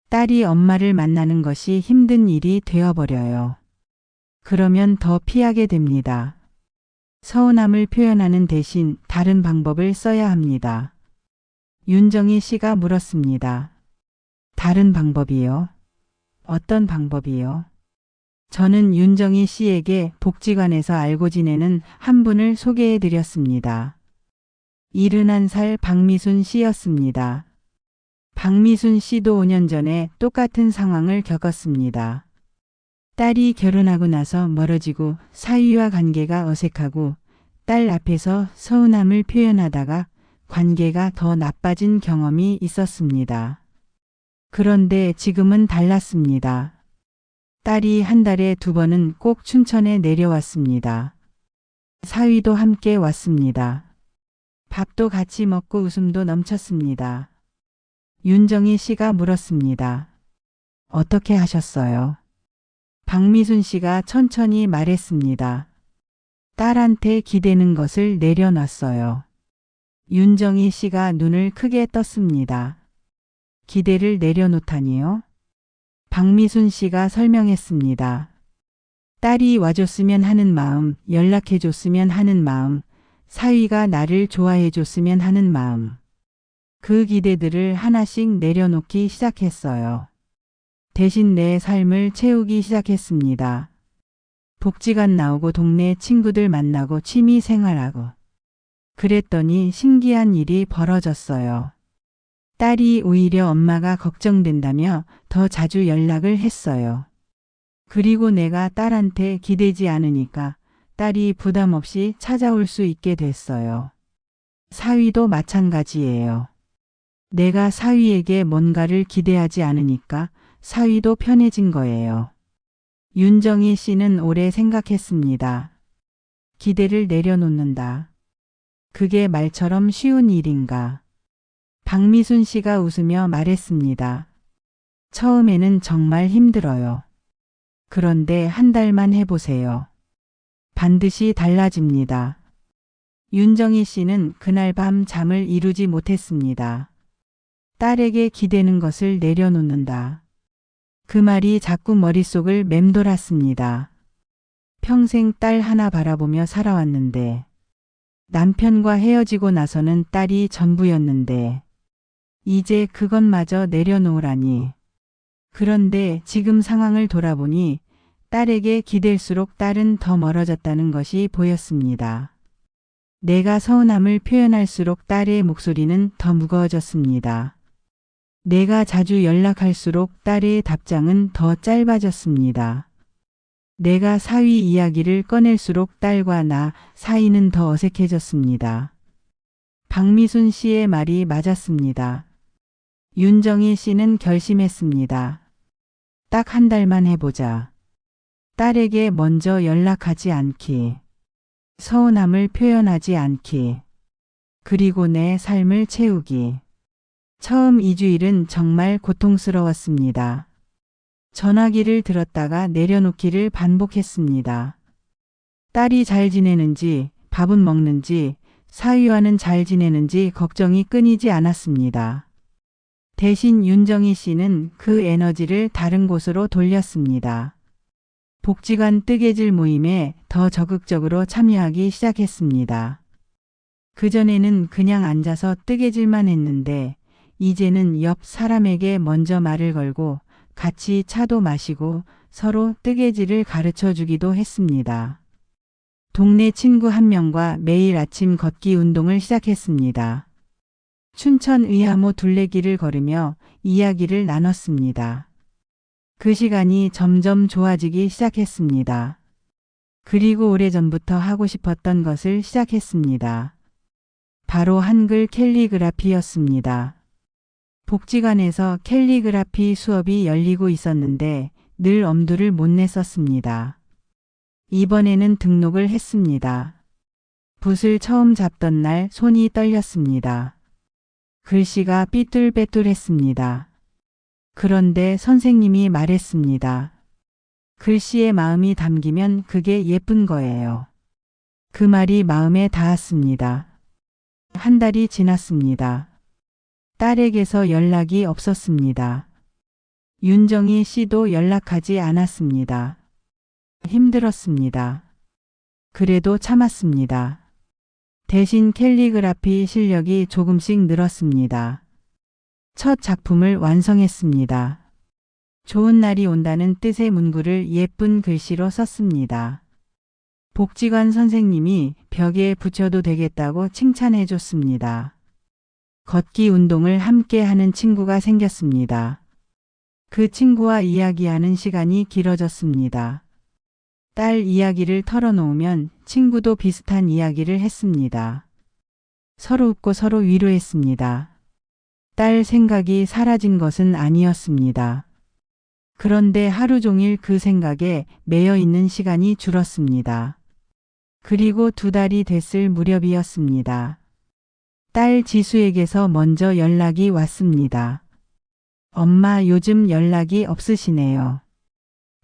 Speaker 2: 딸이 엄마를 만나는 것이 힘든 일이 되어버려요. 그러면 더 피하게 됩니다. 서운함을 표현하는 대신 다른 방법을 써야 합니다. 윤정희 씨가 물었습니다. 다른 방법이요? 어떤 방법이요? 저는 윤정희 씨에게 복지관에서 알고 지내는 한 분을 소개해 드렸습니다. 71살 박미순 씨였습니다. 박미순 씨도 5년 전에 똑같은 상황을 겪었습니다. 딸이 결혼하고 나서 멀어지고 사위와 관계가 어색하고 딸 앞에서 서운함을 표현하다가 관계가 더 나빠진 경험이 있었습니다. 그런데 지금은 달랐습니다. 딸이 한 달에 2번은 꼭 춘천에 내려왔습니다. 사위도 함께 왔습니다. 밥도 같이 먹고 웃음도 넘쳤습니다. 윤정희 씨가 물었습니다. 어떻게 하셨어요? 박미순 씨가 천천히 말했습니다. 딸한테 기대는 것을 내려놨어요. 윤정희 씨가 눈을 크게 떴습니다. 기대를 내려놓다니요? 박미순 씨가 설명했습니다. 딸이 와줬으면 하는 마음, 연락해줬으면 하는 마음, 사위가 나를 좋아해줬으면 하는 마음. 그 기대들을 하나씩 내려놓기 시작했어요. 대신 내 삶을 채우기 시작했습니다. 복지관 나오고 동네 친구들 만나고 취미 생활하고. 그랬더니 신기한 일이 벌어졌어요. 딸이 오히려 엄마가 걱정된다며 더 자주 연락을 했어요. 그리고 내가 딸한테 기대지 않으니까 딸이 부담 없이 찾아올 수 있게 됐어요. 사위도 마찬가지예요. 내가 사위에게 뭔가를 기대하지 않으니까 사위도 편해진 거예요. 윤정희 씨는 오래 생각했습니다. 기대를 내려놓는다. 그게 말처럼 쉬운 일인가? 박미순 씨가 웃으며 말했습니다. 처음에는 정말 힘들어요. 그런데 한 달만 해보세요. 반드시 달라집니다. 윤정희 씨는 그날 밤 잠을 이루지 못했습니다. 딸에게 기대는 것을 내려놓는다. 그 말이 자꾸 머릿속을 맴돌았습니다. 평생 딸 하나 바라보며 살아왔는데, 남편과 헤어지고 나서는 딸이 전부였는데, 이제 그것마저 내려놓으라니. 그런데 지금 상황을 돌아보니 딸에게 기댈수록 딸은 더 멀어졌다는 것이 보였습니다. 내가 서운함을 표현할수록 딸의 목소리는 더 무거워졌습니다. 내가 자주 연락할수록 딸의 답장은 더 짧아졌습니다. 내가 사위 이야기를 꺼낼수록 딸과 나 사이는 더 어색해졌습니다. 박미순 씨의 말이 맞았습니다. 윤정희 씨는 결심했습니다. 딱 한 달만 해보자. 딸에게 먼저 연락하지 않기. 서운함을 표현하지 않기. 그리고 내 삶을 채우기. 처음 2주일은 정말 고통스러웠습니다. 전화기를 들었다가 내려놓기를 반복했습니다. 딸이 잘 지내는지, 밥은 먹는지, 사위와는 잘 지내는지 걱정이 끊이지 않았습니다. 대신 윤정희 씨는 그 에너지를 다른 곳으로 돌렸습니다. 복지관 뜨개질 모임에 더 적극적으로 참여하기 시작했습니다. 그전에는 그냥 앉아서 뜨개질만 했는데 이제는 옆 사람에게 먼저 말을 걸고 같이 차도 마시고 서로 뜨개질을 가르쳐 주기도 했습니다. 동네 친구 한 명과 매일 아침 걷기 운동을 시작했습니다. 춘천 의하모 둘레길을 걸으며 이야기를 나눴습니다. 그 시간이 점점 좋아지기 시작했습니다. 그리고 오래전부터 하고 싶었던 것을 시작했습니다. 바로 한글 캘리그라피였습니다. 복지관에서 캘리그라피 수업이 열리고 있었는데 늘 엄두를 못 냈었습니다. 이번에는 등록을 했습니다. 붓을 처음 잡던 날 손이 떨렸습니다. 글씨가 삐뚤빼뚤했습니다. 그런데 선생님이 말했습니다. 글씨에 마음이 담기면 그게 예쁜 거예요. 그 말이 마음에 닿았습니다. 한 달이 지났습니다. 딸에게서 연락이 없었습니다. 윤정희 씨도 연락하지 않았습니다. 힘들었습니다. 그래도 참았습니다. 대신 캘리그라피 실력이 조금씩 늘었습니다. 첫 작품을 완성했습니다. 좋은 날이 온다는 뜻의 문구를 예쁜 글씨로 썼습니다. 복지관 선생님이 벽에 붙여도 되겠다고 칭찬해 줬습니다. 걷기 운동을 함께 하는 친구가 생겼습니다. 그 친구와 이야기하는 시간이 길어졌습니다. 딸 이야기를 털어놓으면 친구도 비슷한 이야기를 했습니다. 서로 웃고 서로 위로했습니다. 딸 생각이 사라진 것은 아니었습니다. 그런데 하루 종일 그 생각에 매여 있는 시간이 줄었습니다. 그리고 2달이 됐을 무렵이었습니다. 딸 지수에게서 먼저 연락이 왔습니다. 엄마 요즘 연락이 없으시네요.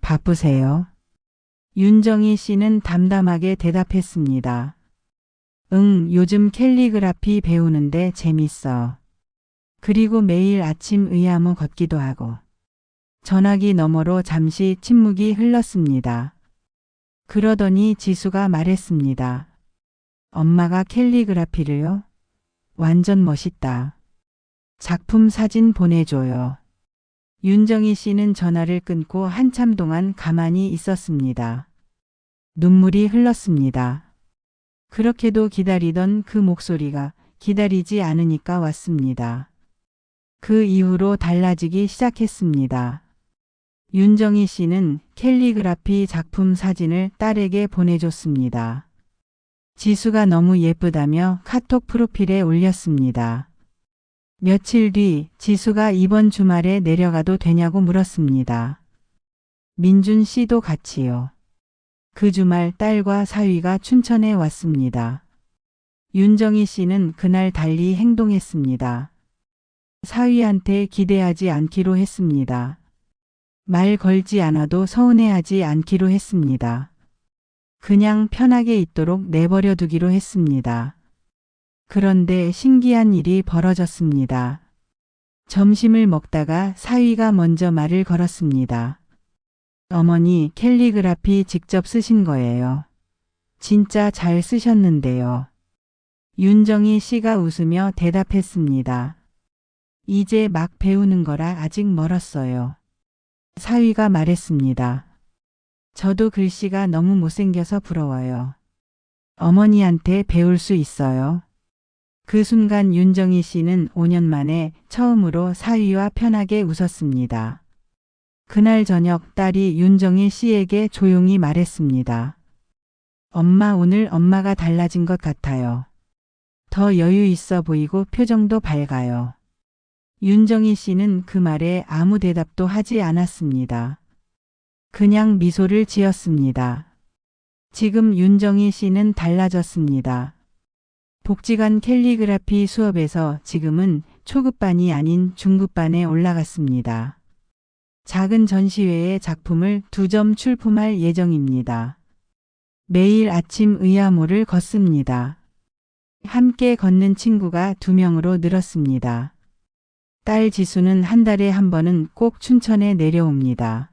Speaker 2: 바쁘세요? 윤정희 씨는 담담하게 대답했습니다. 응, 요즘 캘리그라피 배우는데 재밌어. 그리고 매일 아침 의아무 걷기도 하고. 전화기 너머로 잠시 침묵이 흘렀습니다. 그러더니 지수가 말했습니다. 엄마가 캘리그라피를요? 완전 멋있다. 작품 사진 보내줘요. 윤정희 씨는 전화를 끊고 한참 동안 가만히 있었습니다. 눈물이 흘렀습니다. 그렇게도 기다리던 그 목소리가 기다리지 않으니까 왔습니다. 그 이후로 달라지기 시작했습니다. 윤정희 씨는 캘리그라피 작품 사진을 딸에게 보내줬습니다. 지수가 너무 예쁘다며 카톡 프로필에 올렸습니다. 며칠 뒤 지수가 이번 주말에 내려가도 되냐고 물었습니다. 민준 씨도 같이요. 그 주말 딸과 사위가 춘천에 왔습니다. 윤정희 씨는 그날 달리 행동했습니다. 사위한테 기대하지 않기로 했습니다. 말 걸지 않아도 서운해하지 않기로 했습니다. 그냥 편하게 있도록 내버려 두기로 했습니다. 그런데 신기한 일이 벌어졌습니다. 점심을 먹다가 사위가 먼저 말을 걸었습니다. 어머니 캘리그라피 직접 쓰신 거예요. 진짜 잘 쓰셨는데요. 윤정희 씨가 웃으며 대답했습니다. 이제 막 배우는 거라 아직 멀었어요. 사위가 말했습니다. 저도 글씨가 너무 못생겨서 부러워요. 어머니한테 배울 수 있어요. 그 순간 윤정희 씨는 5년 만에 처음으로 사위와 편하게 웃었습니다. 그날 저녁 딸이 윤정희 씨에게 조용히 말했습니다. 엄마 오늘 엄마가 달라진 것 같아요. 더 여유 있어 보이고 표정도 밝아요. 윤정희 씨는 그 말에 아무 대답도 하지 않았습니다. 그냥 미소를 지었습니다. 지금 윤정희 씨는 달라졌습니다. 복지관 캘리그라피 수업에서 지금은 초급반이 아닌 중급반에 올라갔습니다. 작은 전시회에 작품을 2점 출품할 예정입니다. 매일 아침 의아모를 걷습니다. 함께 걷는 친구가 2명으로 늘었습니다. 딸 지수는 한 달에 한 번은 꼭 춘천에 내려옵니다.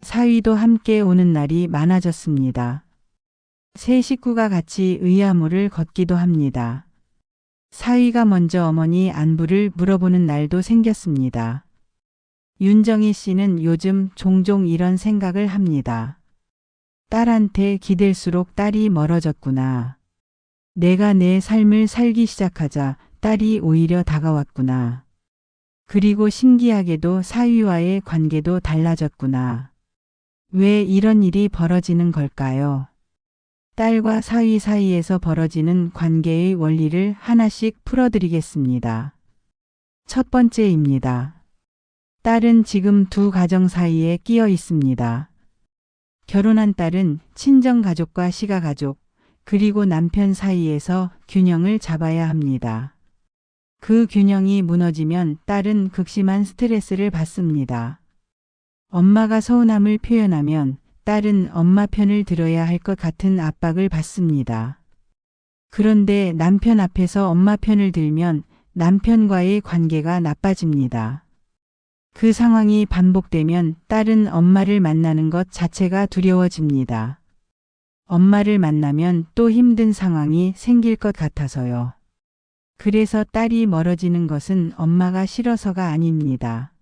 Speaker 2: 사위도 함께 오는 날이 많아졌습니다. 세 식구가 같이 의아모를 걷기도 합니다. 사위가 먼저 어머니 안부를 물어보는 날도 생겼습니다. 윤정희 씨는 요즘 종종 이런 생각을 합니다. 딸한테 기댈수록 딸이 멀어졌구나. 내가 내 삶을 살기 시작하자 딸이 오히려 다가왔구나. 그리고 신기하게도 사위와의 관계도 달라졌구나. 왜 이런 일이 벌어지는 걸까요? 딸과 사위 사이에서 벌어지는 관계의 원리를 하나씩 풀어드리겠습니다. 첫 번째입니다. 딸은 지금 2 가정 사이에 끼어 있습니다. 결혼한 딸은 친정가족과 시가가족, 그리고 남편 사이에서 균형을 잡아야 합니다. 그 균형이 무너지면 딸은 극심한 스트레스를 받습니다. 엄마가 서운함을 표현하면 딸은 엄마 편을 들어야 할 것 같은 압박을 받습니다. 그런데 남편 앞에서 엄마 편을 들면 남편과의 관계가 나빠집니다. 그 상황이 반복되면 딸은 엄마를 만나는 것 자체가 두려워집니다. 엄마를 만나면 또 힘든 상황이 생길 것 같아서요. 그래서 딸이 멀어지는 것은 엄마가 싫어서가 아닙니다.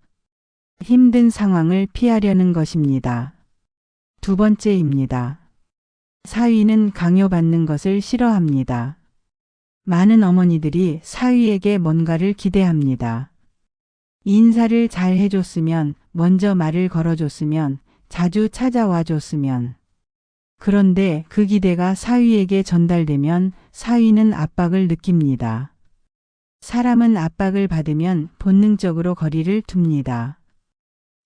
Speaker 2: 힘든 상황을 피하려는 것입니다. 2 번째입니다. 사위는 강요받는 것을 싫어합니다. 많은 어머니들이 사위에게 뭔가를 기대합니다. 인사를 잘 해줬으면, 먼저 말을 걸어줬으면, 자주 찾아와 줬으면. 그런데 그 기대가 사위에게 전달되면 사위는 압박을 느낍니다. 사람은 압박을 받으면 본능적으로 거리를 둡니다.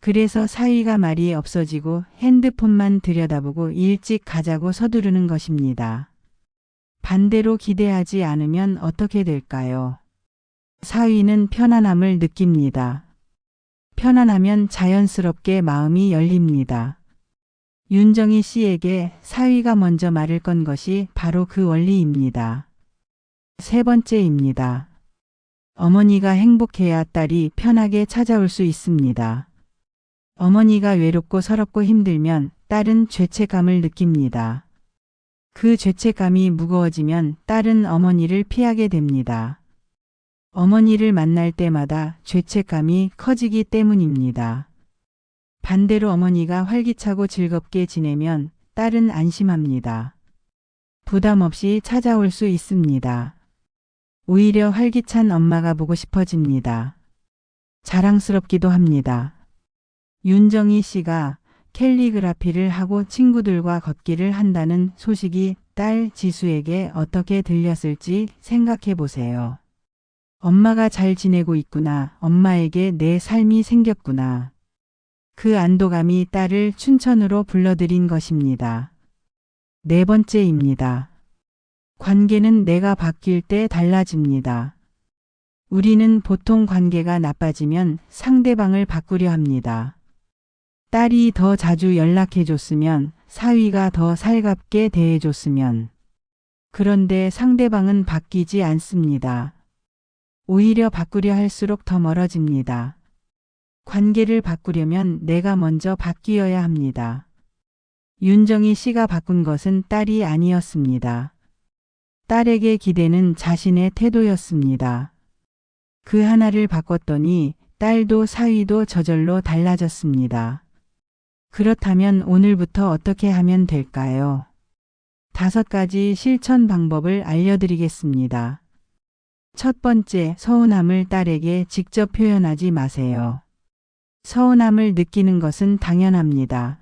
Speaker 2: 그래서 사위가 말이 없어지고 핸드폰만 들여다보고 일찍 가자고 서두르는 것입니다. 반대로 기대하지 않으면 어떻게 될까요? 사위는 편안함을 느낍니다. 편안하면 자연스럽게 마음이 열립니다. 윤정희 씨에게 사위가 먼저 말을 건 것이 바로 그 원리입니다. 세 번째입니다. 어머니가 행복해야 딸이 편하게 찾아올 수 있습니다. 어머니가 외롭고 서럽고 힘들면 딸은 죄책감을 느낍니다. 그 죄책감이 무거워지면 딸은 어머니를 피하게 됩니다. 어머니를 만날 때마다 죄책감이 커지기 때문입니다. 반대로 어머니가 활기차고 즐겁게 지내면 딸은 안심합니다. 부담 없이 찾아올 수 있습니다. 오히려 활기찬 엄마가 보고 싶어집니다. 자랑스럽기도 합니다. 윤정희 씨가 캘리그라피를 하고 친구들과 걷기를 한다는 소식이 딸 지수에게 어떻게 들렸을지 생각해 보세요. 엄마가 잘 지내고 있구나. 엄마에게 내 삶이 생겼구나. 그 안도감이 딸을 춘천으로 불러들인 것입니다. 네 번째입니다. 관계는 내가 바뀔 때 달라집니다. 우리는 보통 관계가 나빠지면 상대방을 바꾸려 합니다. 딸이 더 자주 연락해줬으면, 사위가 더 살갑게 대해줬으면. 그런데 상대방은 바뀌지 않습니다. 오히려 바꾸려 할수록 더 멀어집니다. 관계를 바꾸려면 내가 먼저 바뀌어야 합니다. 윤정희 씨가 바꾼 것은 딸이 아니었습니다. 딸에게 기대는 자신의 태도였습니다. 그 하나를 바꿨더니 딸도 사위도 저절로 달라졌습니다. 그렇다면 오늘부터 어떻게 하면 될까요? 5가지 실천 방법을 알려드리겠습니다. 첫 번째, 서운함을 딸에게 직접 표현하지 마세요. 서운함을 느끼는 것은 당연합니다.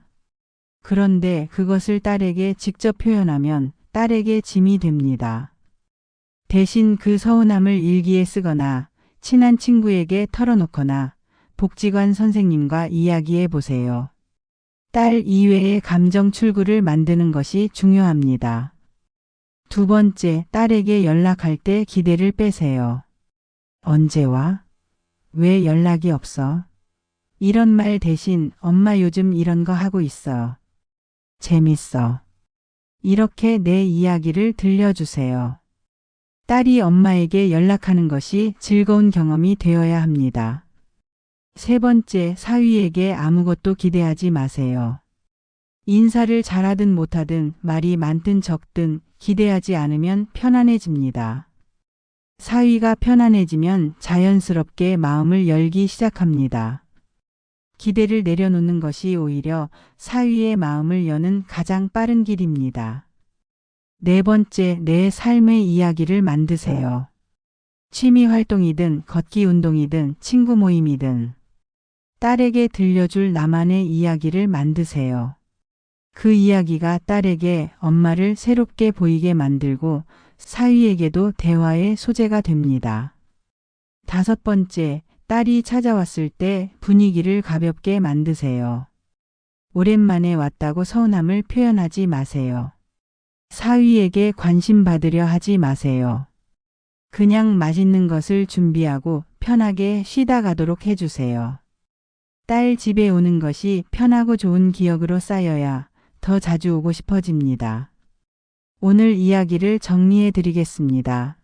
Speaker 2: 그런데 그것을 딸에게 직접 표현하면 딸에게 짐이 됩니다. 대신 그 서운함을 일기에 쓰거나 친한 친구에게 털어놓거나 복지관 선생님과 이야기해 보세요. 딸 이외의 감정 출구를 만드는 것이 중요합니다. 두 번째, 딸에게 연락할 때 기대를 빼세요. 언제 와? 왜 연락이 없어? 이런 말 대신 엄마 요즘 이런 거 하고 있어. 재밌어. 이렇게 내 이야기를 들려주세요. 딸이 엄마에게 연락하는 것이 즐거운 경험이 되어야 합니다. 세 번째, 사위에게 아무것도 기대하지 마세요. 인사를 잘하든 못하든 말이 많든 적든 기대하지 않으면 편안해집니다. 사위가 편안해지면 자연스럽게 마음을 열기 시작합니다. 기대를 내려놓는 것이 오히려 사위의 마음을 여는 가장 빠른 길입니다. 네 번째, 내 삶의 이야기를 만드세요. 취미 활동이든 걷기 운동이든 친구 모임이든 딸에게 들려줄 나만의 이야기를 만드세요. 그 이야기가 딸에게 엄마를 새롭게 보이게 만들고 사위에게도 대화의 소재가 됩니다. 5번째, 딸이 찾아왔을 때 분위기를 가볍게 만드세요. 오랜만에 왔다고 서운함을 표현하지 마세요. 사위에게 관심 받으려 하지 마세요. 그냥 맛있는 것을 준비하고 편하게 쉬다 가도록 해주세요. 딸 집에 오는 것이 편하고 좋은 기억으로 쌓여야 더 자주 오고 싶어집니다. 오늘 이야기를 정리해 드리겠습니다.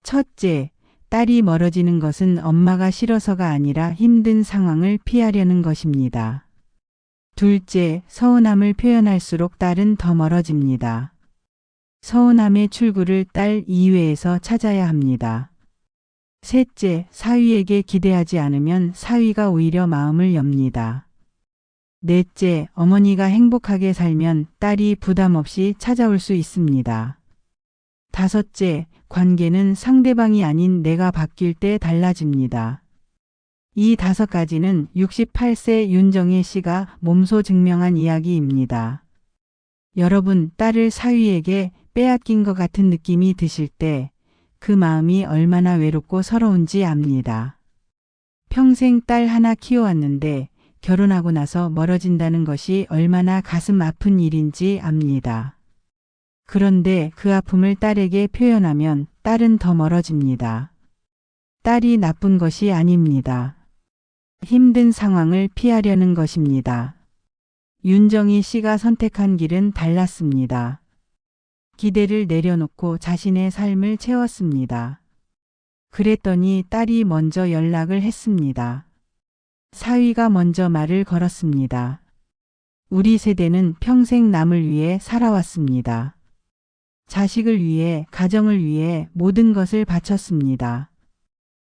Speaker 2: 첫째, 딸이 멀어지는 것은 엄마가 싫어서가 아니라 힘든 상황을 피하려는 것입니다. 둘째, 서운함을 표현할수록 딸은 더 멀어집니다. 서운함의 출구를 딸 이외에서 찾아야 합니다. 셋째, 사위에게 기대하지 않으면 사위가 오히려 마음을 엽니다. 넷째, 어머니가 행복하게 살면 딸이 부담 없이 찾아올 수 있습니다. 5째, 관계는 상대방이 아닌 내가 바뀔 때 달라집니다. 이 5가지는 68세 윤정혜 씨가 몸소 증명한 이야기입니다. 여러분, 딸을 사위에게 빼앗긴 것 같은 느낌이 드실 때 그 마음이 얼마나 외롭고 서러운지 압니다. 평생 딸 하나 키워왔는데 결혼하고 나서 멀어진다는 것이 얼마나 가슴 아픈 일인지 압니다. 그런데 그 아픔을 딸에게 표현하면 딸은 더 멀어집니다. 딸이 나쁜 것이 아닙니다. 힘든 상황을 피하려는 것입니다. 윤정희 씨가 선택한 길은 달랐습니다. 기대를 내려놓고 자신의 삶을 채웠습니다. 그랬더니 딸이 먼저 연락을 했습니다. 사위가 먼저 말을 걸었습니다. 우리 세대는 평생 남을 위해 살아왔습니다. 자식을 위해, 가정을 위해 모든 것을 바쳤습니다.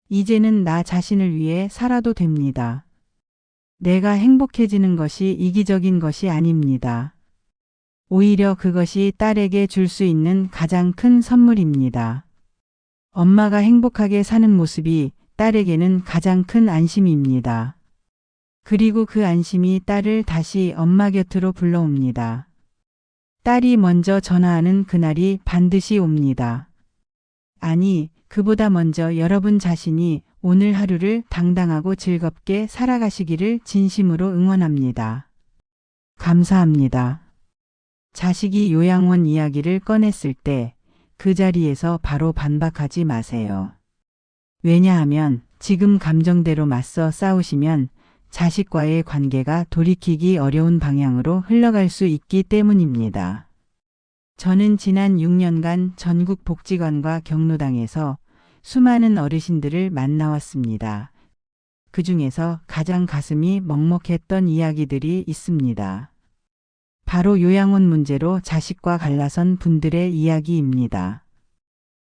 Speaker 2: 이제는 나 자신을 위해 살아도 됩니다. 내가 행복해지는 것이 이기적인 것이 아닙니다. 오히려 그것이 딸에게 줄 수 있는 가장 큰 선물입니다. 엄마가 행복하게 사는 모습이 딸에게는 가장 큰 안심입니다. 그리고 그 안심이 딸을 다시 엄마 곁으로 불러옵니다. 딸이 먼저 전화하는 그날이 반드시 옵니다. 아니, 그보다 먼저 여러분 자신이 오늘 하루를 당당하고 즐겁게 살아가시기를 진심으로 응원합니다. 감사합니다. 자식이 요양원 이야기를 꺼냈을 때 그 자리에서 바로 반박하지 마세요. 왜냐하면 지금 감정대로 맞서 싸우시면 자식과의 관계가 돌이키기 어려운 방향으로 흘러갈 수 있기 때문입니다. 저는 지난 6년간 전국 복지관과 경로당에서 수많은 어르신들을 만나왔습니다. 그 중에서 가장 가슴이 먹먹했던 이야기들이 있습니다. 바로 요양원 문제로 자식과 갈라선 분들의 이야기입니다.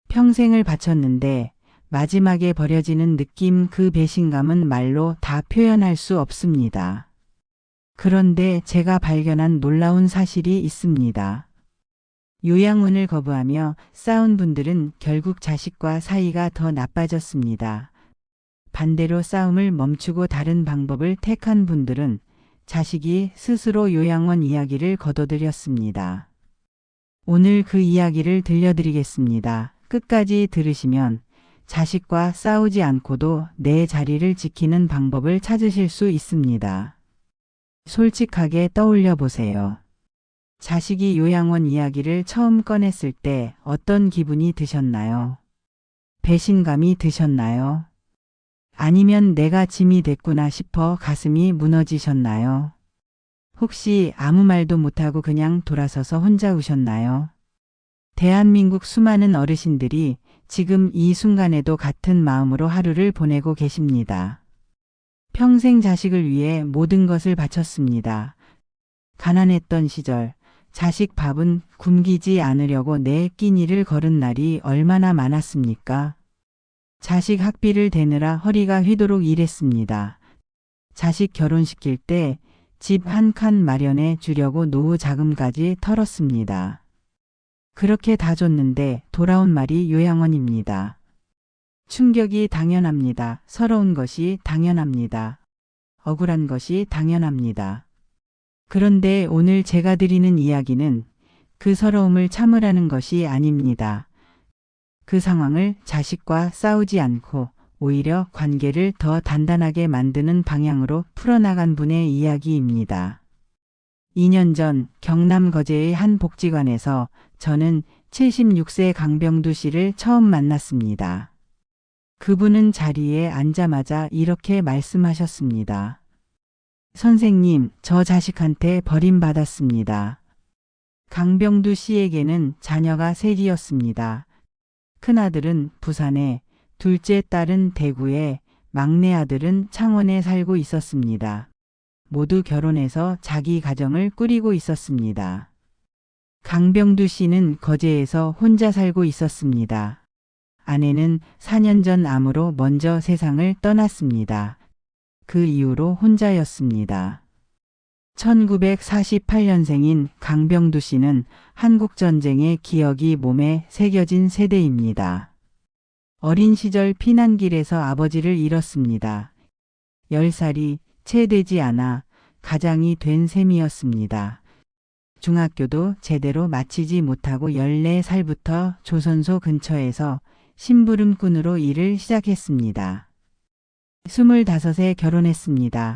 Speaker 2: 평생을 바쳤는데 마지막에 버려지는 느낌, 그 배신감은 말로 다 표현할 수 없습니다. 그런데 제가 발견한 놀라운 사실이 있습니다. 요양원을 거부하며 싸운 분들은 결국 자식과 사이가 더 나빠졌습니다. 반대로 싸움을 멈추고 다른 방법을 택한 분들은 자식이 스스로 요양원 이야기를 거둬들였습니다. 오늘 그 이야기를 들려드리겠습니다. 끝까지 들으시면 자식과 싸우지 않고도 내 자리를 지키는 방법을 찾으실 수 있습니다. 솔직하게 떠올려 보세요. 자식이 요양원 이야기를 처음 꺼냈을 때 어떤 기분이 드셨나요? 배신감이 드셨나요? 아니면 내가 짐이 됐구나 싶어 가슴이 무너지셨나요? 혹시 아무 말도 못하고 그냥 돌아서서 혼자 우셨나요? 대한민국 수많은 어르신들이 지금 이 순간에도 같은 마음으로 하루를 보내고 계십니다. 평생 자식을 위해 모든 것을 바쳤습니다. 가난했던 시절, 자식 밥은 굶기지 않으려고 내 끼니를 걸은 날이 얼마나 많았습니까? 자식 학비를 대느라 허리가 휘도록 일했습니다. 자식 결혼시킬 때 집 한 칸 마련해 주려고 노후 자금까지 털었습니다. 그렇게 다 줬는데 돌아온 말이 요양원입니다. 충격이 당연합니다. 서러운 것이 당연합니다. 억울한 것이 당연합니다. 그런데 오늘 제가 드리는 이야기는 그 서러움을 참으라는 것이 아닙니다. 그 상황을 자식과 싸우지 않고 오히려 관계를 더 단단하게 만드는 방향으로 풀어나간 분의 이야기입니다. 2년 전 경남 거제의 한 복지관에서 저는 76세 강병두 씨를 처음 만났습니다. 그분은 자리에 앉자마자 이렇게 말씀하셨습니다. 선생님, 저 자식한테 버림받았습니다. 강병두 씨에게는 자녀가 셋이었습니다. 큰아들은 부산에, 둘째 딸은 대구에, 막내 아들은 창원에 살고 있었습니다. 모두 결혼해서 자기 가정을 꾸리고 있었습니다. 강병두 씨는 거제에서 혼자 살고 있었습니다. 아내는 4년 전 암으로 먼저 세상을 떠났습니다. 그 이후로 혼자였습니다. 1948년생인 강병두 씨는 한국전쟁의 기억이 몸에 새겨진 세대입니다. 어린 시절 피난길에서 아버지를 잃었습니다. 10살이 채 되지 않아 가장이 된 셈이었습니다. 중학교도 제대로 마치지 못하고 14살부터 조선소 근처에서 심부름꾼으로 일을 시작했습니다. 25에 결혼했습니다.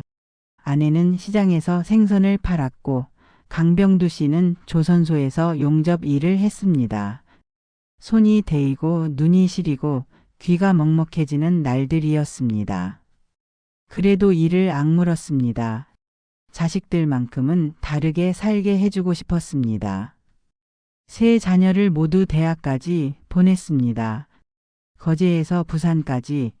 Speaker 2: 아내는 시장에서 생선을 팔았고 강병두 씨는 조선소에서 용접 일을 했습니다. 손이 데이고 눈이 시리고 귀가 먹먹해지는 날들이었습니다. 그래도 이를 악물었습니다. 자식들만큼은 다르게 살게 해주고 싶었습니다. 세 자녀를 모두 대학까지 보냈습니다. 거제에서 부산까지,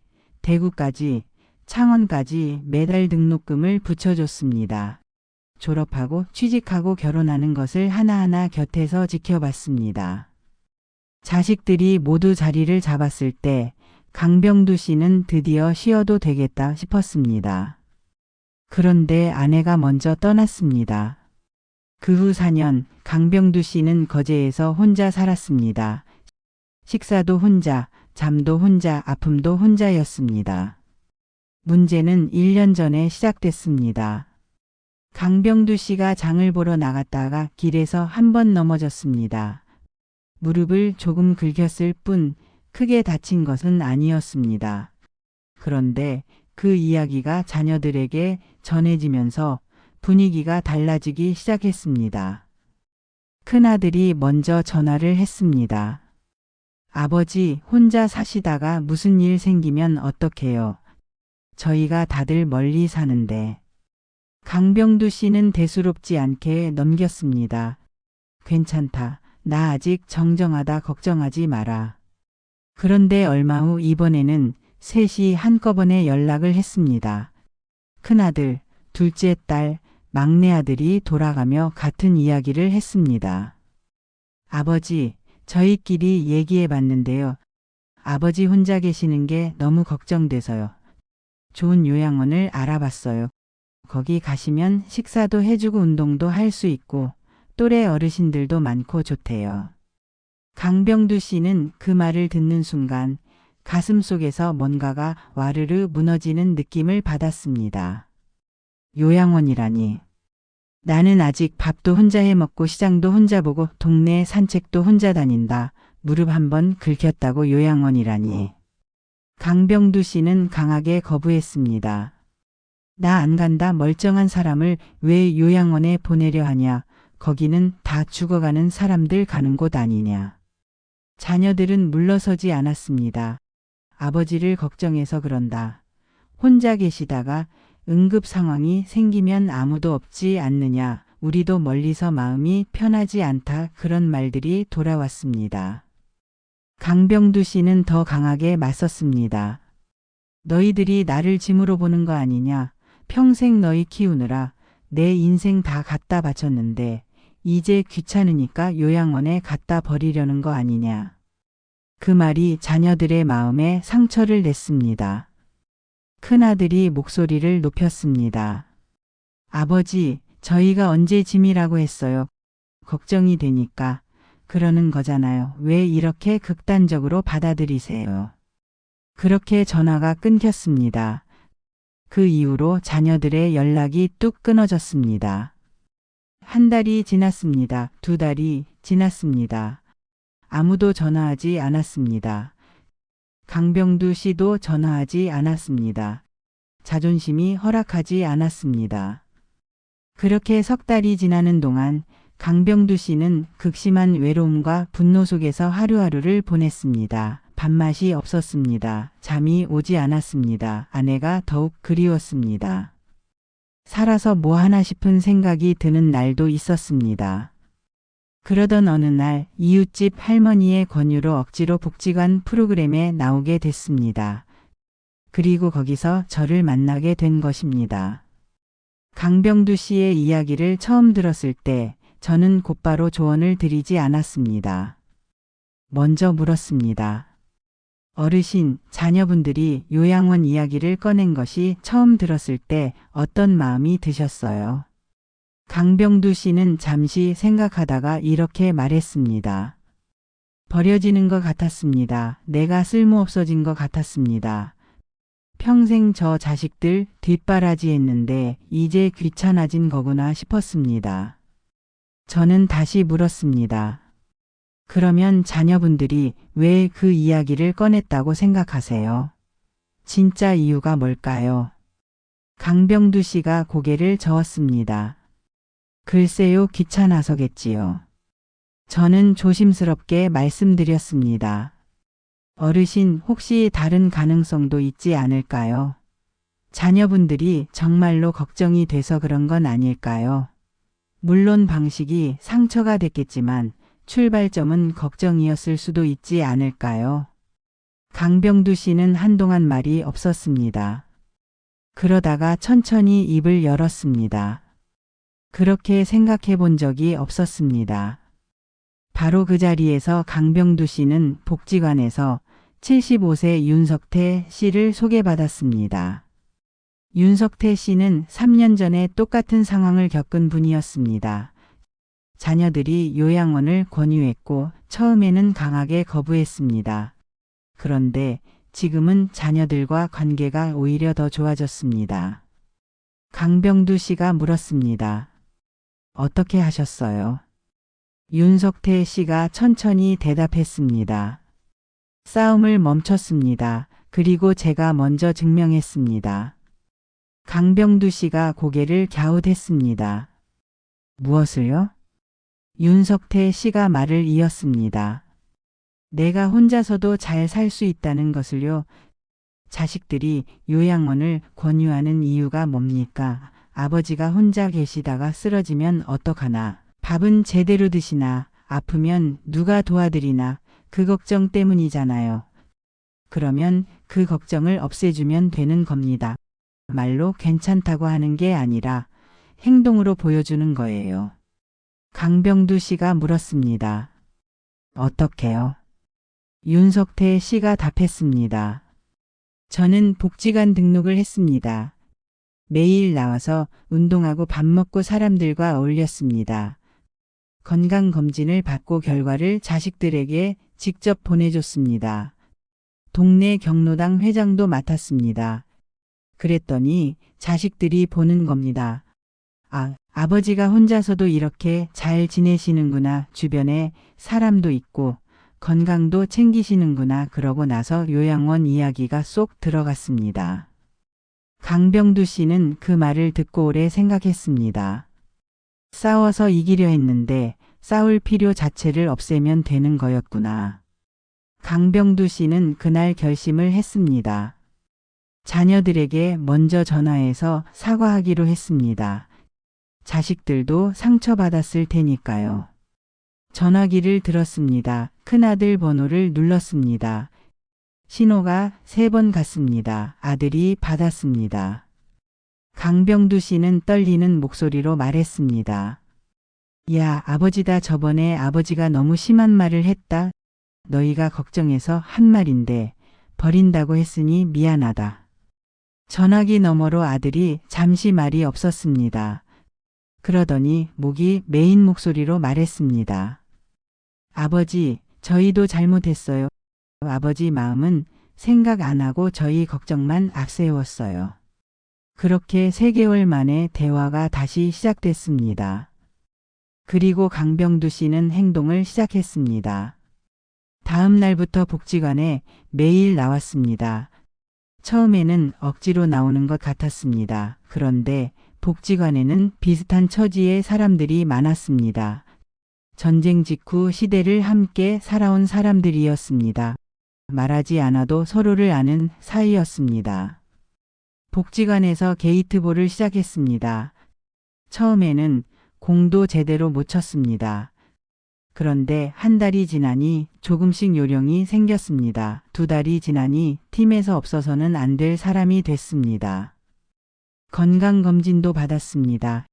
Speaker 2: 대구까지, 창원까지 매달 등록금을 붙여줬습니다. 졸업하고 취직하고 결혼하는 것을 하나하나 곁에서 지켜봤습니다. 자식들이 모두 자리를 잡았을 때 강병두 씨는 드디어 쉬어도 되겠다 싶었습니다. 그런데 아내가 먼저 떠났습니다. 그 후 4년 강병두 씨는 거제에서 혼자 살았습니다. 식사도 혼자, 잠도 혼자, 아픔도 혼자였습니다. 문제는 1년 전에 시작됐습니다. 강병두 씨가 장을 보러 나갔다가 길에서 한 번 넘어졌습니다. 무릎을 조금 긁혔을 뿐 크게 다친 것은 아니었습니다. 그런데 그 이야기가 자녀들에게 전해지면서 분위기가 달라지기 시작했습니다. 큰아들이 먼저 전화를 했습니다. 아버지, 혼자 사시다가 무슨 일 생기면 어떡해요? 저희가 다들 멀리 사는데. 강병두 씨는 대수롭지 않게 넘겼습니다. 괜찮다. 나 아직 정정하다. 걱정하지 마라. 그런데 얼마 후 이번에는 셋이 한꺼번에 연락을 했습니다. 큰아들, 둘째 딸, 막내 아들이 돌아가며 같은 이야기를 했습니다. 아버지, 저희끼리 얘기해 봤는데요. 아버지 혼자 계시는 게 너무 걱정돼서요. 좋은 요양원을 알아봤어요. 거기 가시면 식사도 해주고 운동도 할 수 있고 또래 어르신들도 많고 좋대요. 강병두 씨는 그 말을 듣는 순간 가슴 속에서 뭔가가 와르르 무너지는 느낌을 받았습니다. 요양원이라니. 나는 아직 밥도 혼자 해 먹고 시장도 혼자 보고 동네 산책도 혼자 다닌다. 무릎 한번 긁혔다고 요양원이라니. 강병두 씨는 강하게 거부했습니다. 나 안 간다. 멀쩡한 사람을 왜 요양원에 보내려 하냐. 거기는 다 죽어가는 사람들 가는 곳 아니냐. 자녀들은 물러서지 않았습니다. 아버지를 걱정해서 그런다. 혼자 계시다가 응급 상황이 생기면 아무도 없지 않느냐. 우리도 멀리서 마음이 편하지 않다. 그런 말들이 돌아왔습니다. 강병두 씨는 더 강하게 맞섰습니다. 너희들이 나를 짐으로 보는 거 아니냐. 평생 너희 키우느라 내 인생 다 갖다 바쳤는데 이제 귀찮으니까 요양원에 갖다 버리려는 거 아니냐. 그 말이 자녀들의 마음에 상처를 냈습니다. 큰아들이 목소리를 높였습니다. 아버지, 저희가 언제 짐이라고 했어요. 걱정이 되니까 그러는 거잖아요. 왜 이렇게 극단적으로 받아들이세요. 그렇게 전화가 끊겼습니다. 그 이후로 자녀들의 연락이 뚝 끊어졌습니다. 한 달이 지났습니다. 2달이 지났습니다. 아무도 전화하지 않았습니다. 강병두 씨도 전화하지 않았습니다. 자존심이 허락하지 않았습니다. 그렇게 석 달이 지나는 동안 강병두 씨는 극심한 외로움과 분노 속에서 하루하루를 보냈습니다. 밥맛이 없었습니다. 잠이 오지 않았습니다. 아내가 더욱 그리웠습니다. 살아서 뭐 하나 싶은 생각이 드는 날도 있었습니다. 그러던 어느 날 이웃집 할머니의 권유로 억지로 복지관 프로그램에 나오게 됐습니다. 그리고 거기서 저를 만나게 된 것입니다. 강병두 씨의 이야기를 처음 들었을 때 저는 곧바로 조언을 드리지 않았습니다. 먼저 물었습니다. 어르신, 자녀분들이 요양원 이야기를 꺼낸 것이 처음 들었을 때 어떤 마음이 드셨어요? 강병두 씨는 잠시 생각하다가 이렇게 말했습니다. 버려지는 것 같았습니다. 내가 쓸모없어진 것 같았습니다. 평생 저 자식들 뒷바라지했는데 이제 귀찮아진 거구나 싶었습니다. 저는 다시 물었습니다. 그러면 자녀분들이 왜 그 이야기를 꺼냈다고 생각하세요? 진짜 이유가 뭘까요? 강병두 씨가 고개를 저었습니다. 글쎄요, 귀찮아서겠지요. 저는 조심스럽게 말씀드렸습니다. 어르신, 혹시 다른 가능성도 있지 않을까요? 자녀분들이 정말로 걱정이 돼서 그런 건 아닐까요? 물론 방식이 상처가 됐겠지만 출발점은 걱정이었을 수도 있지 않을까요? 강병두 씨는 한동안 말이 없었습니다. 그러다가 천천히 입을 열었습니다. 그렇게 생각해 본 적이 없었습니다. 바로 그 자리에서 강병두 씨는 복지관에서 75세 윤석태 씨를 소개받았습니다. 윤석태 씨는 3년 전에 똑같은 상황을 겪은 분이었습니다. 자녀들이 요양원을 권유했고 처음에는 강하게 거부했습니다. 그런데 지금은 자녀들과 관계가 오히려 더 좋아졌습니다. 강병두 씨가 물었습니다. 어떻게 하셨어요? 윤석태 씨가 천천히 대답했습니다. 싸움을 멈췄습니다. 그리고 제가 먼저 증명했습니다. 강병두 씨가 고개를 갸웃했습니다. 무엇을요? 윤석태 씨가 말을 이었습니다. 내가 혼자서도 잘 살 수 있다는 것을요. 자식들이 요양원을 권유하는 이유가 뭡니까? 아버지가 혼자 계시다가 쓰러지면 어떡하나? 밥은 제대로 드시나? 아프면 누가 도와드리나? 그 걱정 때문이잖아요. 그러면 그 걱정을 없애주면 되는 겁니다. 말로 괜찮다고 하는 게 아니라 행동으로 보여주는 거예요. 강병두 씨가 물었습니다. 어떻게요? 윤석태 씨가 답했습니다. 저는 복지관 등록을 했습니다. 매일 나와서 운동하고 밥 먹고 사람들과 어울렸습니다. 건강검진을 받고 결과를 자식들에게 직접 보내줬습니다. 동네 경로당 회장도 맡았습니다. 그랬더니 자식들이 보는 겁니다. 아, 아버지가 혼자서도 이렇게 잘 지내시는구나. 주변에 사람도 있고 건강도 챙기시는구나. 그러고 나서 요양원 이야기가 쏙 들어갔습니다. 강병두 씨는 그 말을 듣고 오래 생각했습니다. 싸워서 이기려 했는데 싸울 필요 자체를 없애면 되는 거였구나. 강병두 씨는 그날 결심을 했습니다. 자녀들에게 먼저 전화해서 사과하기로 했습니다. 자식들도 상처받았을 테니까요. 전화기를 들었습니다. 큰아들 번호를 눌렀습니다. 신호가 3번 갔습니다. 아들이 받았습니다. 강병두 씨는 떨리는 목소리로 말했습니다. 야, 아버지다. 저번에 아버지가 너무 심한 말을 했다. 너희가 걱정해서 한 말인데 버린다고 했으니 미안하다. 전화기 너머로 아들이 잠시 말이 없었습니다. 그러더니 목이 메인 목소리로 말했습니다. 아버지, 저희도 잘못했어요. 아버지 마음은 생각 안 하고 저희 걱정만 앞세웠어요. 그렇게 3개월 만에 대화가 다시 시작됐습니다. 그리고 강병두 씨는 행동을 시작했습니다. 다음 날부터 복지관에 매일 나왔습니다. 처음에는 억지로 나오는 것 같았습니다. 그런데 복지관에는 비슷한 처지의 사람들이 많았습니다. 전쟁 직후 시대를 함께 살아온 사람들이었습니다. 말하지 않아도 서로를 아는 사이였습니다. 복지관에서 게이트볼을 시작했습니다. 처음에는 공도 제대로 못 쳤습니다. 그런데 한 달이 지나니 조금씩 요령이 생겼습니다. 2달이 지나니 팀에서 없어서는 안 될 사람이 됐습니다. 건강검진도 받았습니다.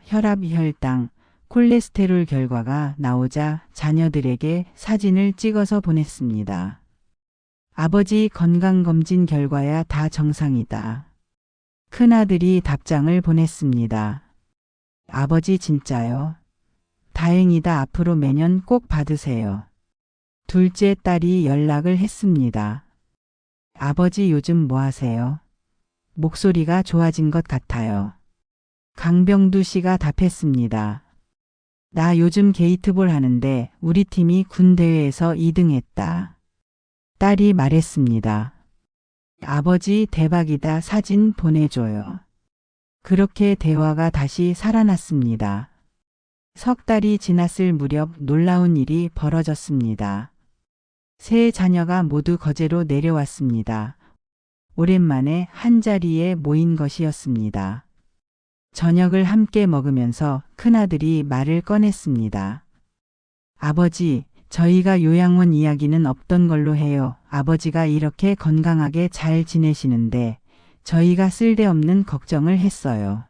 Speaker 2: 혈압, 혈당, 콜레스테롤 결과가 나오자 자녀들에게 사진을 찍어서 보냈습니다. 아버지 건강검진 결과야 다 정상이다. 큰아들이 답장을 보냈습니다. 아버지 진짜요? 다행이다. 앞으로 매년 꼭 받으세요. 둘째 딸이 연락을 했습니다. 아버지 요즘 뭐 하세요? 목소리가 좋아진 것 같아요. 강병두 씨가 답했습니다. 나 요즘 게이트볼 하는데 우리 팀이 군 대회에서 2등 했다. 딸이 말했습니다. 아버지 대박이다. 사진 보내줘요. 그렇게 대화가 다시 살아났습니다. 석 달이 지났을 무렵 놀라운 일이 벌어졌습니다. 세 자녀가 모두 거제로 내려왔습니다. 오랜만에 한자리에 모인 것이었습니다. 저녁을 함께 먹으면서 큰아들이 말을 꺼냈습니다. 아버지, 저희가 요양원 이야기는 없던 걸로 해요. 아버지가 이렇게 건강하게 잘 지내시는데 저희가 쓸데없는 걱정을 했어요.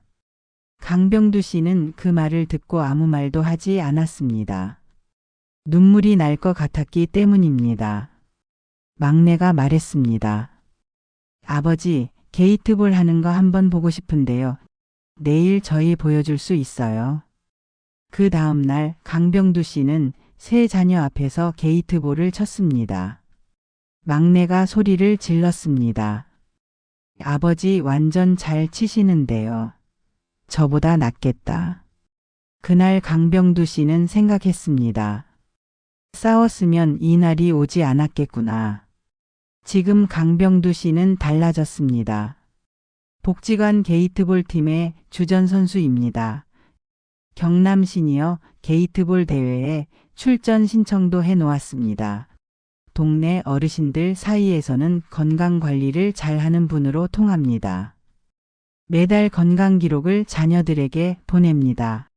Speaker 2: 강병두 씨는 그 말을 듣고 아무 말도 하지 않았습니다. 눈물이 날 것 같았기 때문입니다. 막내가 말했습니다. 아버지, 게이트볼 하는 거 한번 보고 싶은데요. 내일 저희 보여줄 수 있어요. 그 다음 날 강병두 씨는 세 자녀 앞에서 게이트볼을 쳤습니다. 막내가 소리를 질렀습니다. 아버지 완전 잘 치시는데요. 저보다 낫겠다. 그날 강병두 씨는 생각했습니다. 싸웠으면 이 날이 오지 않았겠구나. 지금 강병두 씨는 달라졌습니다. 복지관 게이트볼 팀의 주전 선수입니다. 경남 시니어 게이트볼 대회에 출전 신청도 해놓았습니다. 동네 어르신들 사이에서는 건강 관리를 잘하는 분으로 통합니다. 매달 건강 기록을 자녀들에게 보냅니다.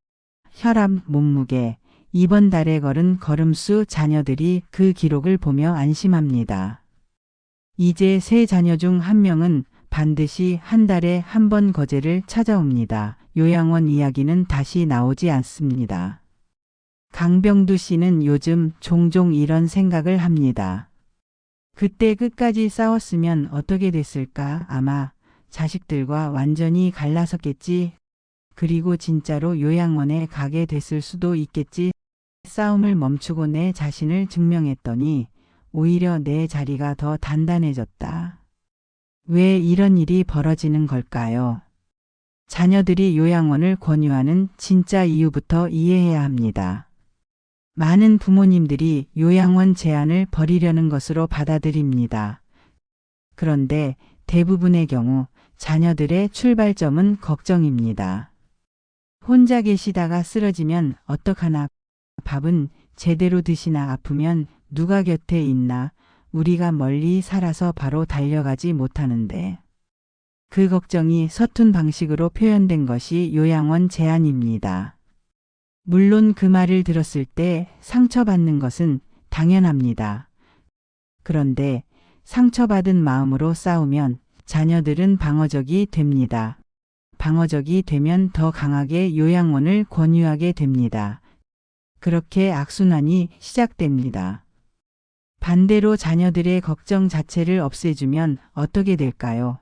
Speaker 2: 혈압, 몸무게, 이번 달에 걸은 걸음수 자녀들이 그 기록을 보며 안심합니다. 이제 세 자녀 중 한 명은 반드시 한 달에 한 번 거제를 찾아옵니다. 요양원 이야기는 다시 나오지 않습니다. 강병두 씨는 요즘 종종 이런 생각을 합니다. 그때 끝까지 싸웠으면 어떻게 됐을까? 아마 자식들과 완전히 갈라섰겠지. 그리고 진짜로 요양원에 가게 됐을 수도 있겠지. 싸움을 멈추고 내 자신을 증명했더니 오히려 내 자리가 더 단단해졌다. 왜 이런 일이 벌어지는 걸까요? 자녀들이 요양원을 권유하는 진짜 이유부터 이해해야 합니다. 많은 부모님들이 요양원 제안을 버리려는 것으로 받아들입니다. 그런데 대부분의 경우 자녀들의 출발점은 걱정입니다. 혼자 계시다가 쓰러지면 어떡하나, 밥은 제대로 드시나, 아프면 누가 곁에 있나, 우리가 멀리 살아서 바로 달려가지 못하는데. 그 걱정이 서툰 방식으로 표현된 것이 요양원 제안입니다. 물론 그 말을 들었을 때 상처받는 것은 당연합니다. 그런데 상처받은 마음으로 싸우면 자녀들은 방어적이 됩니다. 방어적이 되면 더 강하게 요양원을 권유하게 됩니다. 그렇게 악순환이 시작됩니다. 반대로 자녀들의 걱정 자체를 없애주면 어떻게 될까요?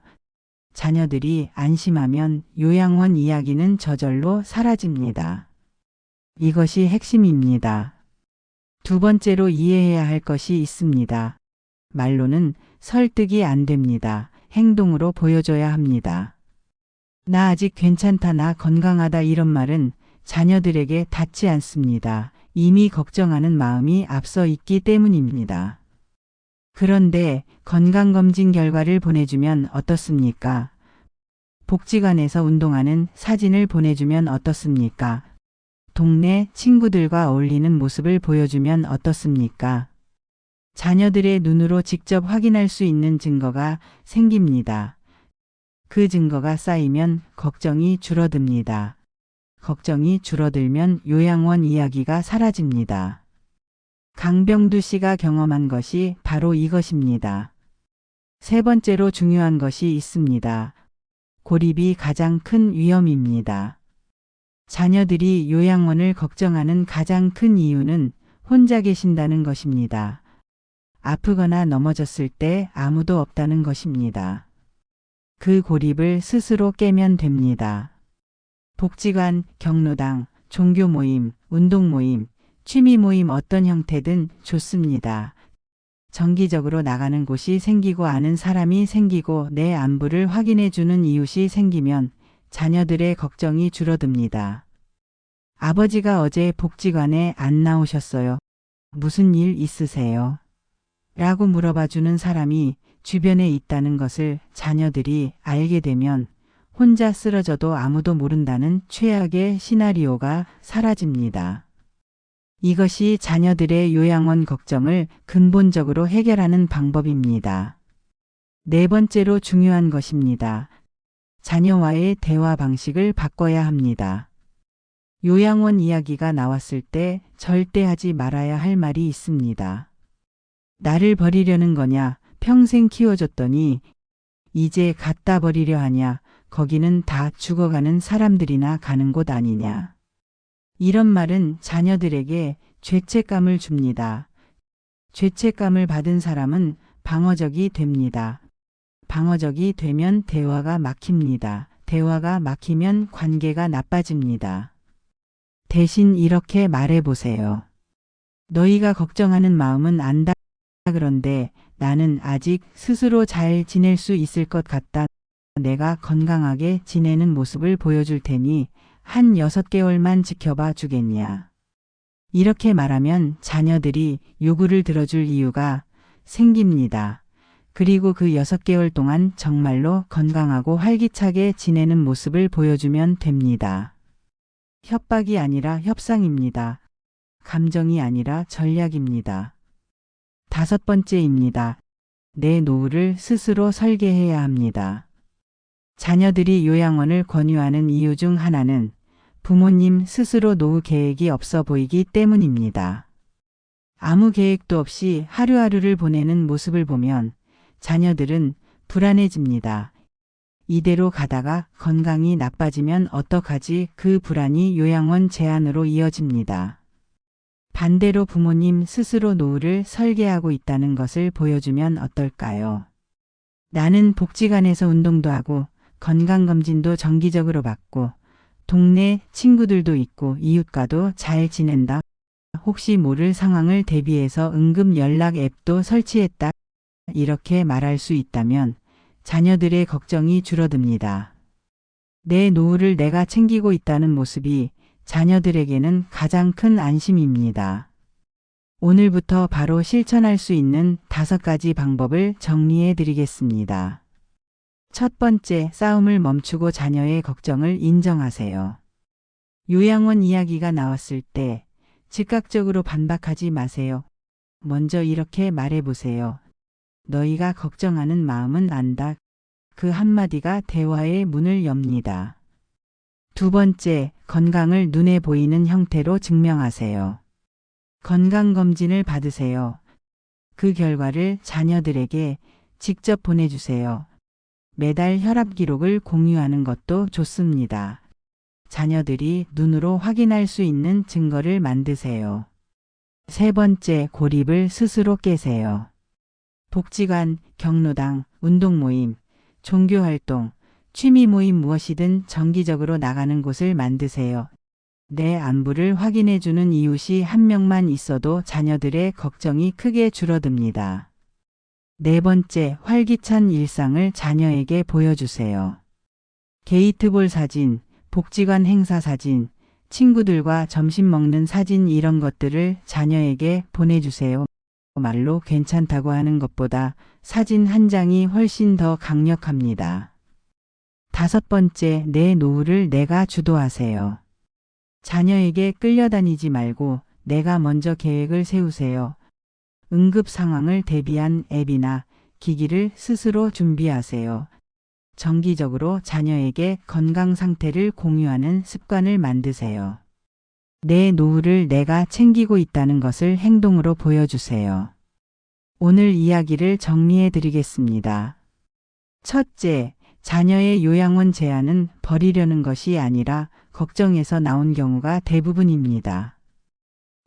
Speaker 2: 자녀들이 안심하면 요양원 이야기는 저절로 사라집니다. 이것이 핵심입니다. 두 번째로 이해해야 할 것이 있습니다. 말로는 설득이 안 됩니다. 행동으로 보여줘야 합니다. 나 아직 괜찮다, 나 건강하다, 이런 말은 자녀들에게 닿지 않습니다. 이미 걱정하는 마음이 앞서 있기 때문입니다. 그런데 건강검진 결과를 보내주면 어떻습니까? 복지관에서 운동하는 사진을 보내주면 어떻습니까? 동네 친구들과 어울리는 모습을 보여주면 어떻습니까? 자녀들의 눈으로 직접 확인할 수 있는 증거가 생깁니다. 그 증거가 쌓이면 걱정이 줄어듭니다. 걱정이 줄어들면 요양원 이야기가 사라집니다. 강병두 씨가 경험한 것이 바로 이것입니다. 세 번째로 중요한 것이 있습니다. 고립이 가장 큰 위험입니다. 자녀들이 요양원을 걱정하는 가장 큰 이유는 혼자 계신다는 것입니다. 아프거나 넘어졌을 때 아무도 없다는 것입니다. 그 고립을 스스로 깨면 됩니다. 복지관, 경로당, 종교 모임, 운동 모임, 취미 모임 어떤 형태든 좋습니다. 정기적으로 나가는 곳이 생기고 아는 사람이 생기고 내 안부를 확인해 주는 이웃이 생기면 자녀들의 걱정이 줄어듭니다. 아버지가 어제 복지관에 안 나오셨어요. 무슨 일 있으세요? 라고 물어봐 주는 사람이 주변에 있다는 것을 자녀들이 알게 되면 혼자 쓰러져도 아무도 모른다는 최악의 시나리오가 사라집니다. 이것이 자녀들의 요양원 걱정을 근본적으로 해결하는 방법입니다. 네 번째로 중요한 것입니다. 자녀와의 대화 방식을 바꿔야 합니다. 요양원 이야기가 나왔을 때 절대 하지 말아야 할 말이 있습니다. 나를 버리려는 거냐? 평생 키워줬더니 이제 갖다 버리려 하냐? 거기는 다 죽어가는 사람들이나 가는 곳 아니냐? 이런 말은 자녀들에게 죄책감을 줍니다. 죄책감을 받은 사람은 방어적이 됩니다. 방어적이 되면 대화가 막힙니다. 대화가 막히면 관계가 나빠집니다. 대신 이렇게 말해보세요. 너희가 걱정하는 마음은 안다. 그런데 나는 아직 스스로 잘 지낼 수 있을 것 같다. 내가 건강하게 지내는 모습을 보여줄 테니 한 6개월만 지켜봐 주겠냐. 이렇게 말하면 자녀들이 요구를 들어줄 이유가 생깁니다. 그리고 그 6개월 동안 정말로 건강하고 활기차게 지내는 모습을 보여주면 됩니다. 협박이 아니라 협상입니다. 감정이 아니라 전략입니다. 5번째입니다. 내 노후를 스스로 설계해야 합니다. 자녀들이 요양원을 권유하는 이유 중 하나는 부모님 스스로 노후 계획이 없어 보이기 때문입니다. 아무 계획도 없이 하루하루를 보내는 모습을 보면 자녀들은 불안해집니다. 이대로 가다가 건강이 나빠지면 어떡하지? 그 불안이 요양원 제한으로 이어집니다. 반대로 부모님 스스로 노후를 설계하고 있다는 것을 보여주면 어떨까요? 나는 복지관에서 운동도 하고 건강검진도 정기적으로 받고 동네 친구들도 있고 이웃과도 잘 지낸다. 혹시 모를 상황을 대비해서 응급 연락 앱도 설치했다. 이렇게 말할 수 있다면 자녀들의 걱정이 줄어듭니다. 내 노후를 내가 챙기고 있다는 모습이 자녀들에게는 가장 큰 안심입니다. 오늘부터 바로 실천할 수 있는 5가지 방법을 정리해 드리겠습니다. 첫 번째, 싸움을 멈추고 자녀의 걱정을 인정하세요. 요양원 이야기가 나왔을 때 즉각적으로 반박하지 마세요. 먼저 이렇게 말해보세요. 너희가 걱정하는 마음은 안다. 그 한마디가 대화의 문을 엽니다. 두 번째, 건강을 눈에 보이는 형태로 증명하세요. 건강검진을 받으세요. 그 결과를 자녀들에게 직접 보내주세요. 매달 혈압 기록을 공유하는 것도 좋습니다. 자녀들이 눈으로 확인할 수 있는 증거를 만드세요. 세 번째, 고립을 스스로 깨세요. 복지관, 경로당, 운동 모임, 종교 활동, 취미 모임 무엇이든 정기적으로 나가는 곳을 만드세요. 내 안부를 확인해 주는 이웃이 한 명만 있어도 자녀들의 걱정이 크게 줄어듭니다. 네 번째, 활기찬 일상을 자녀에게 보여주세요. 게이트볼 사진, 복지관 행사 사진, 친구들과 점심 먹는 사진 이런 것들을 자녀에게 보내주세요. 말로 괜찮다고 하는 것보다 사진 한 장이 훨씬 더 강력합니다. 5번째, 내 노후를 내가 주도하세요. 자녀에게 끌려다니지 말고 내가 먼저 계획을 세우세요. 응급 상황을 대비한 앱이나 기기를 스스로 준비하세요. 정기적으로 자녀에게 건강 상태를 공유하는 습관을 만드세요. 내 노후를 내가 챙기고 있다는 것을 행동으로 보여주세요. 오늘 이야기를 정리해 드리겠습니다. 첫째, 자녀의 요양원 제한은 버리려는 것이 아니라 걱정에서 나온 경우가 대부분입니다.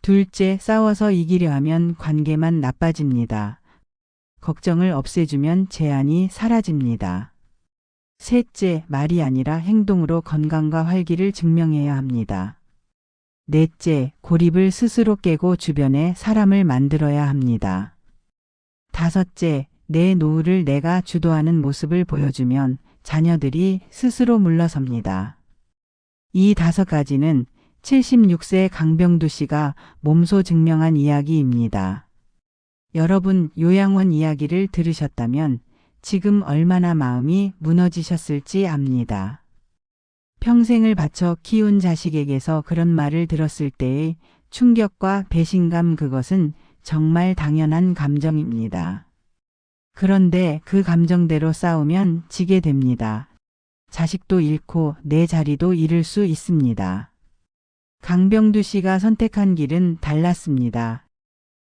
Speaker 2: 둘째, 싸워서 이기려 하면 관계만 나빠집니다. 걱정을 없애주면 제한이 사라집니다. 셋째, 말이 아니라 행동으로 건강과 활기를 증명해야 합니다. 넷째, 고립을 스스로 깨고 주변에 사람을 만들어야 합니다. 다섯째, 내 노후를 내가 주도하는 모습을 보여주면 자녀들이 스스로 물러섭니다. 이 5가지는 76세 강병두 씨가 몸소 증명한 이야기입니다. 여러분, 요양원 이야기를 들으셨다면 지금 얼마나 마음이 무너지셨을지 압니다. 평생을 바쳐 키운 자식에게서 그런 말을 들었을 때의 충격과 배신감, 그것은 정말 당연한 감정입니다. 그런데 그 감정대로 싸우면 지게 됩니다. 자식도 잃고 내 자리도 잃을 수 있습니다. 강병두 씨가 선택한 길은 달랐습니다.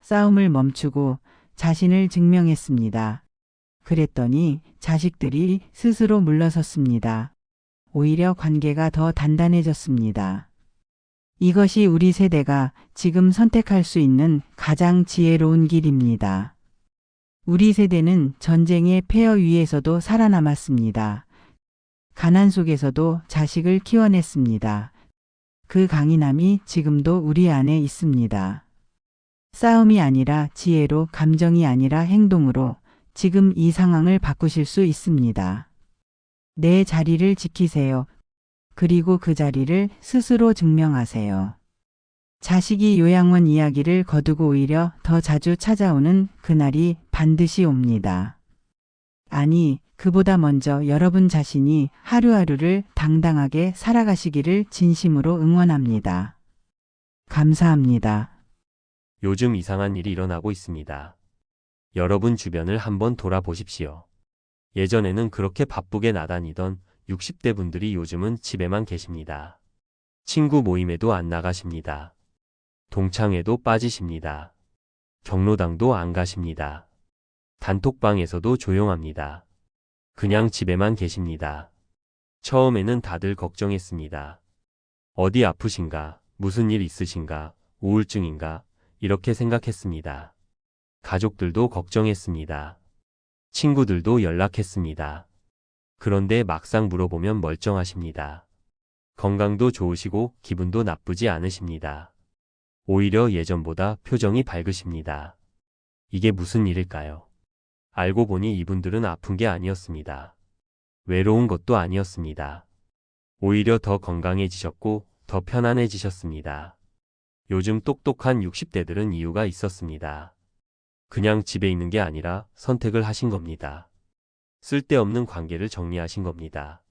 Speaker 2: 싸움을 멈추고 자신을 증명했습니다. 그랬더니 자식들이 스스로 물러섰습니다. 오히려 관계가 더 단단해졌습니다. 이것이 우리 세대가 지금 선택할 수 있는 가장 지혜로운 길입니다. 우리 세대는 전쟁의 폐허 위에서도 살아남았습니다. 가난 속에서도 자식을 키워냈습니다. 그 강인함이 지금도 우리 안에 있습니다. 싸움이 아니라 지혜로, 감정이 아니라 행동으로 지금 이 상황을 바꾸실 수 있습니다. 내 자리를 지키세요. 그리고 그 자리를 스스로 증명하세요. 자식이 요양원 이야기를 거두고 오히려 더 자주 찾아오는 그날이 반드시 옵니다. 아니, 그보다 먼저 여러분 자신이 하루하루를 당당하게 살아가시기를 진심으로 응원합니다. 감사합니다.
Speaker 3: 요즘 이상한 일이 일어나고 있습니다. 여러분 주변을 한번 돌아보십시오. 예전에는 그렇게 바쁘게 나다니던 60대 분들이 요즘은 집에만 계십니다. 친구 모임에도 안 나가십니다. 동창회도 빠지십니다. 경로당도 안 가십니다. 단톡방에서도 조용합니다. 그냥 집에만 계십니다. 처음에는 다들 걱정했습니다. 어디 아프신가, 무슨 일 있으신가, 우울증인가, 이렇게 생각했습니다. 가족들도 걱정했습니다. 친구들도 연락했습니다. 그런데 막상 물어보면 멀쩡하십니다. 건강도 좋으시고 기분도 나쁘지 않으십니다. 오히려 예전보다 표정이 밝으십니다. 이게 무슨 일일까요? 알고 보니 이분들은 아픈 게 아니었습니다. 외로운 것도 아니었습니다. 오히려 더 건강해지셨고 더 편안해지셨습니다. 요즘 똑똑한 60대들은 이유가 있었습니다. 그냥 집에 있는 게 아니라 선택을 하신 겁니다. 쓸데없는 관계를 정리하신 겁니다.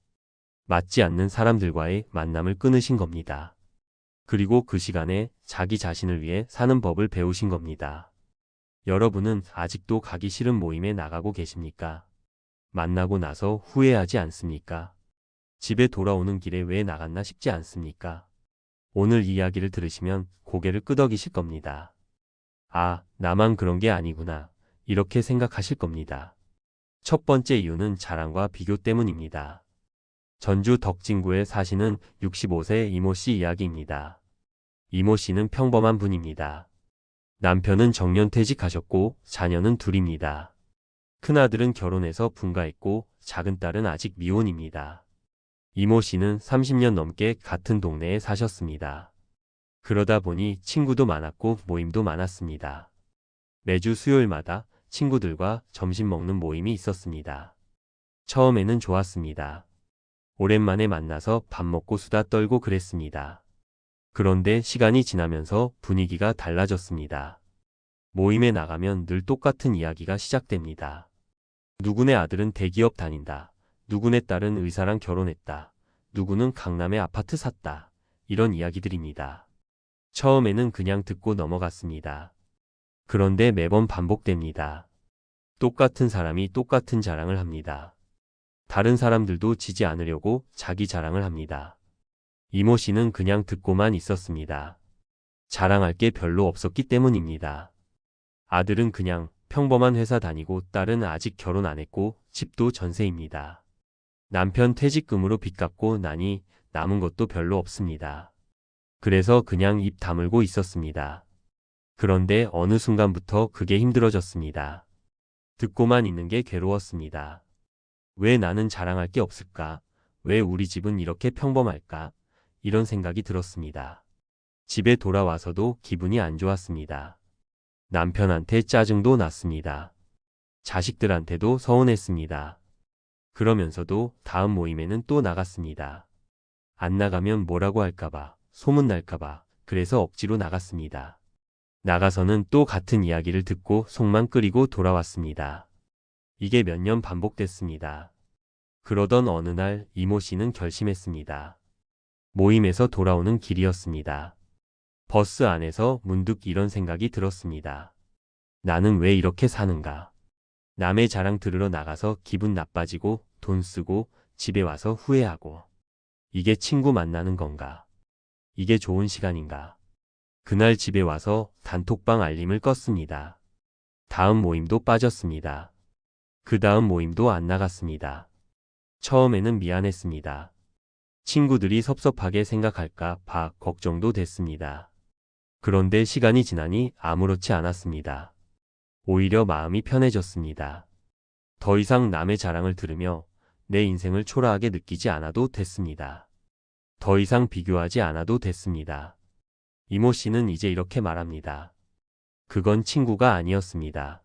Speaker 3: 맞지 않는 사람들과의 만남을 끊으신 겁니다. 그리고 그 시간에 자기 자신을 위해 사는 법을 배우신 겁니다. 여러분은 아직도 가기 싫은 모임에 나가고 계십니까? 만나고 나서 후회하지 않습니까? 집에 돌아오는 길에 왜 나갔나 싶지 않습니까? 오늘 이야기를 들으시면 고개를 끄덕이실 겁니다. 아, 나만 그런 게 아니구나. 이렇게 생각하실 겁니다. 첫 번째 이유는 자랑과 비교 때문입니다. 전주 덕진구에 사시는 65세 이모 씨 이야기입니다. 이모 씨는 평범한 분입니다. 남편은 정년퇴직하셨고 자녀는 둘입니다. 큰아들은 결혼해서 분가했고 작은 딸은 아직 미혼입니다. 이모 씨는 30년 넘게 같은 동네에 사셨습니다. 그러다 보니 친구도 많았고 모임도 많았습니다. 매주 수요일마다 친구들과 점심 먹는 모임이 있었습니다. 처음에는 좋았습니다. 오랜만에 만나서 밥 먹고 수다 떨고 그랬습니다. 그런데 시간이 지나면서 분위기가 달라졌습니다. 모임에 나가면 늘 똑같은 이야기가 시작됩니다. 누구네 아들은 대기업 다닌다. 누구네 딸은 의사랑 결혼했다. 누구는 강남에 아파트 샀다. 이런 이야기들입니다. 처음에는 그냥 듣고 넘어갔습니다. 그런데 매번 반복됩니다. 똑같은 사람이 똑같은 자랑을 합니다. 다른 사람들도 지지 않으려고 자기 자랑을 합니다. 이모 씨는 그냥 듣고만 있었습니다. 자랑할 게 별로 없었기 때문입니다. 아들은 그냥 평범한 회사 다니고 딸은 아직 결혼 안 했고 집도 전세입니다. 남편 퇴직금으로 빚 갚고 나니 남은 것도 별로 없습니다. 그래서 그냥 입 다물고 있었습니다. 그런데 어느 순간부터 그게 힘들어졌습니다. 듣고만 있는 게 괴로웠습니다. 왜 나는 자랑할 게 없을까? 왜 우리 집은 이렇게 평범할까? 이런 생각이 들었습니다. 집에 돌아와서도 기분이 안 좋았습니다. 남편한테 짜증도 났습니다. 자식들한테도 서운했습니다. 그러면서도 다음 모임에는 또 나갔습니다. 안 나가면 뭐라고 할까봐, 소문날까봐, 그래서 억지로 나갔습니다. 나가서는 또 같은 이야기를 듣고 속만 끓이고 돌아왔습니다. 이게 몇 년 반복됐습니다. 그러던 어느 날 이모 씨는 결심했습니다. 모임에서 돌아오는 길이었습니다. 버스 안에서 문득 이런 생각이 들었습니다. 나는 왜 이렇게 사는가? 남의 자랑 들으러 나가서 기분 나빠지고 돈 쓰고 집에 와서 후회하고. 이게 친구 만나는 건가? 이게 좋은 시간인가? 그날 집에 와서 단톡방 알림을 껐습니다. 다음 모임도 빠졌습니다. 그 다음 모임도 안 나갔습니다. 처음에는 미안했습니다. 친구들이 섭섭하게 생각할까 봐 걱정도 됐습니다. 그런데 시간이 지나니 아무렇지 않았습니다. 오히려 마음이 편해졌습니다. 더 이상 남의 자랑을 들으며 내 인생을 초라하게 느끼지 않아도 됐습니다. 더 이상 비교하지 않아도 됐습니다. 이모 씨는 이제 이렇게 말합니다. 그건 친구가 아니었습니다.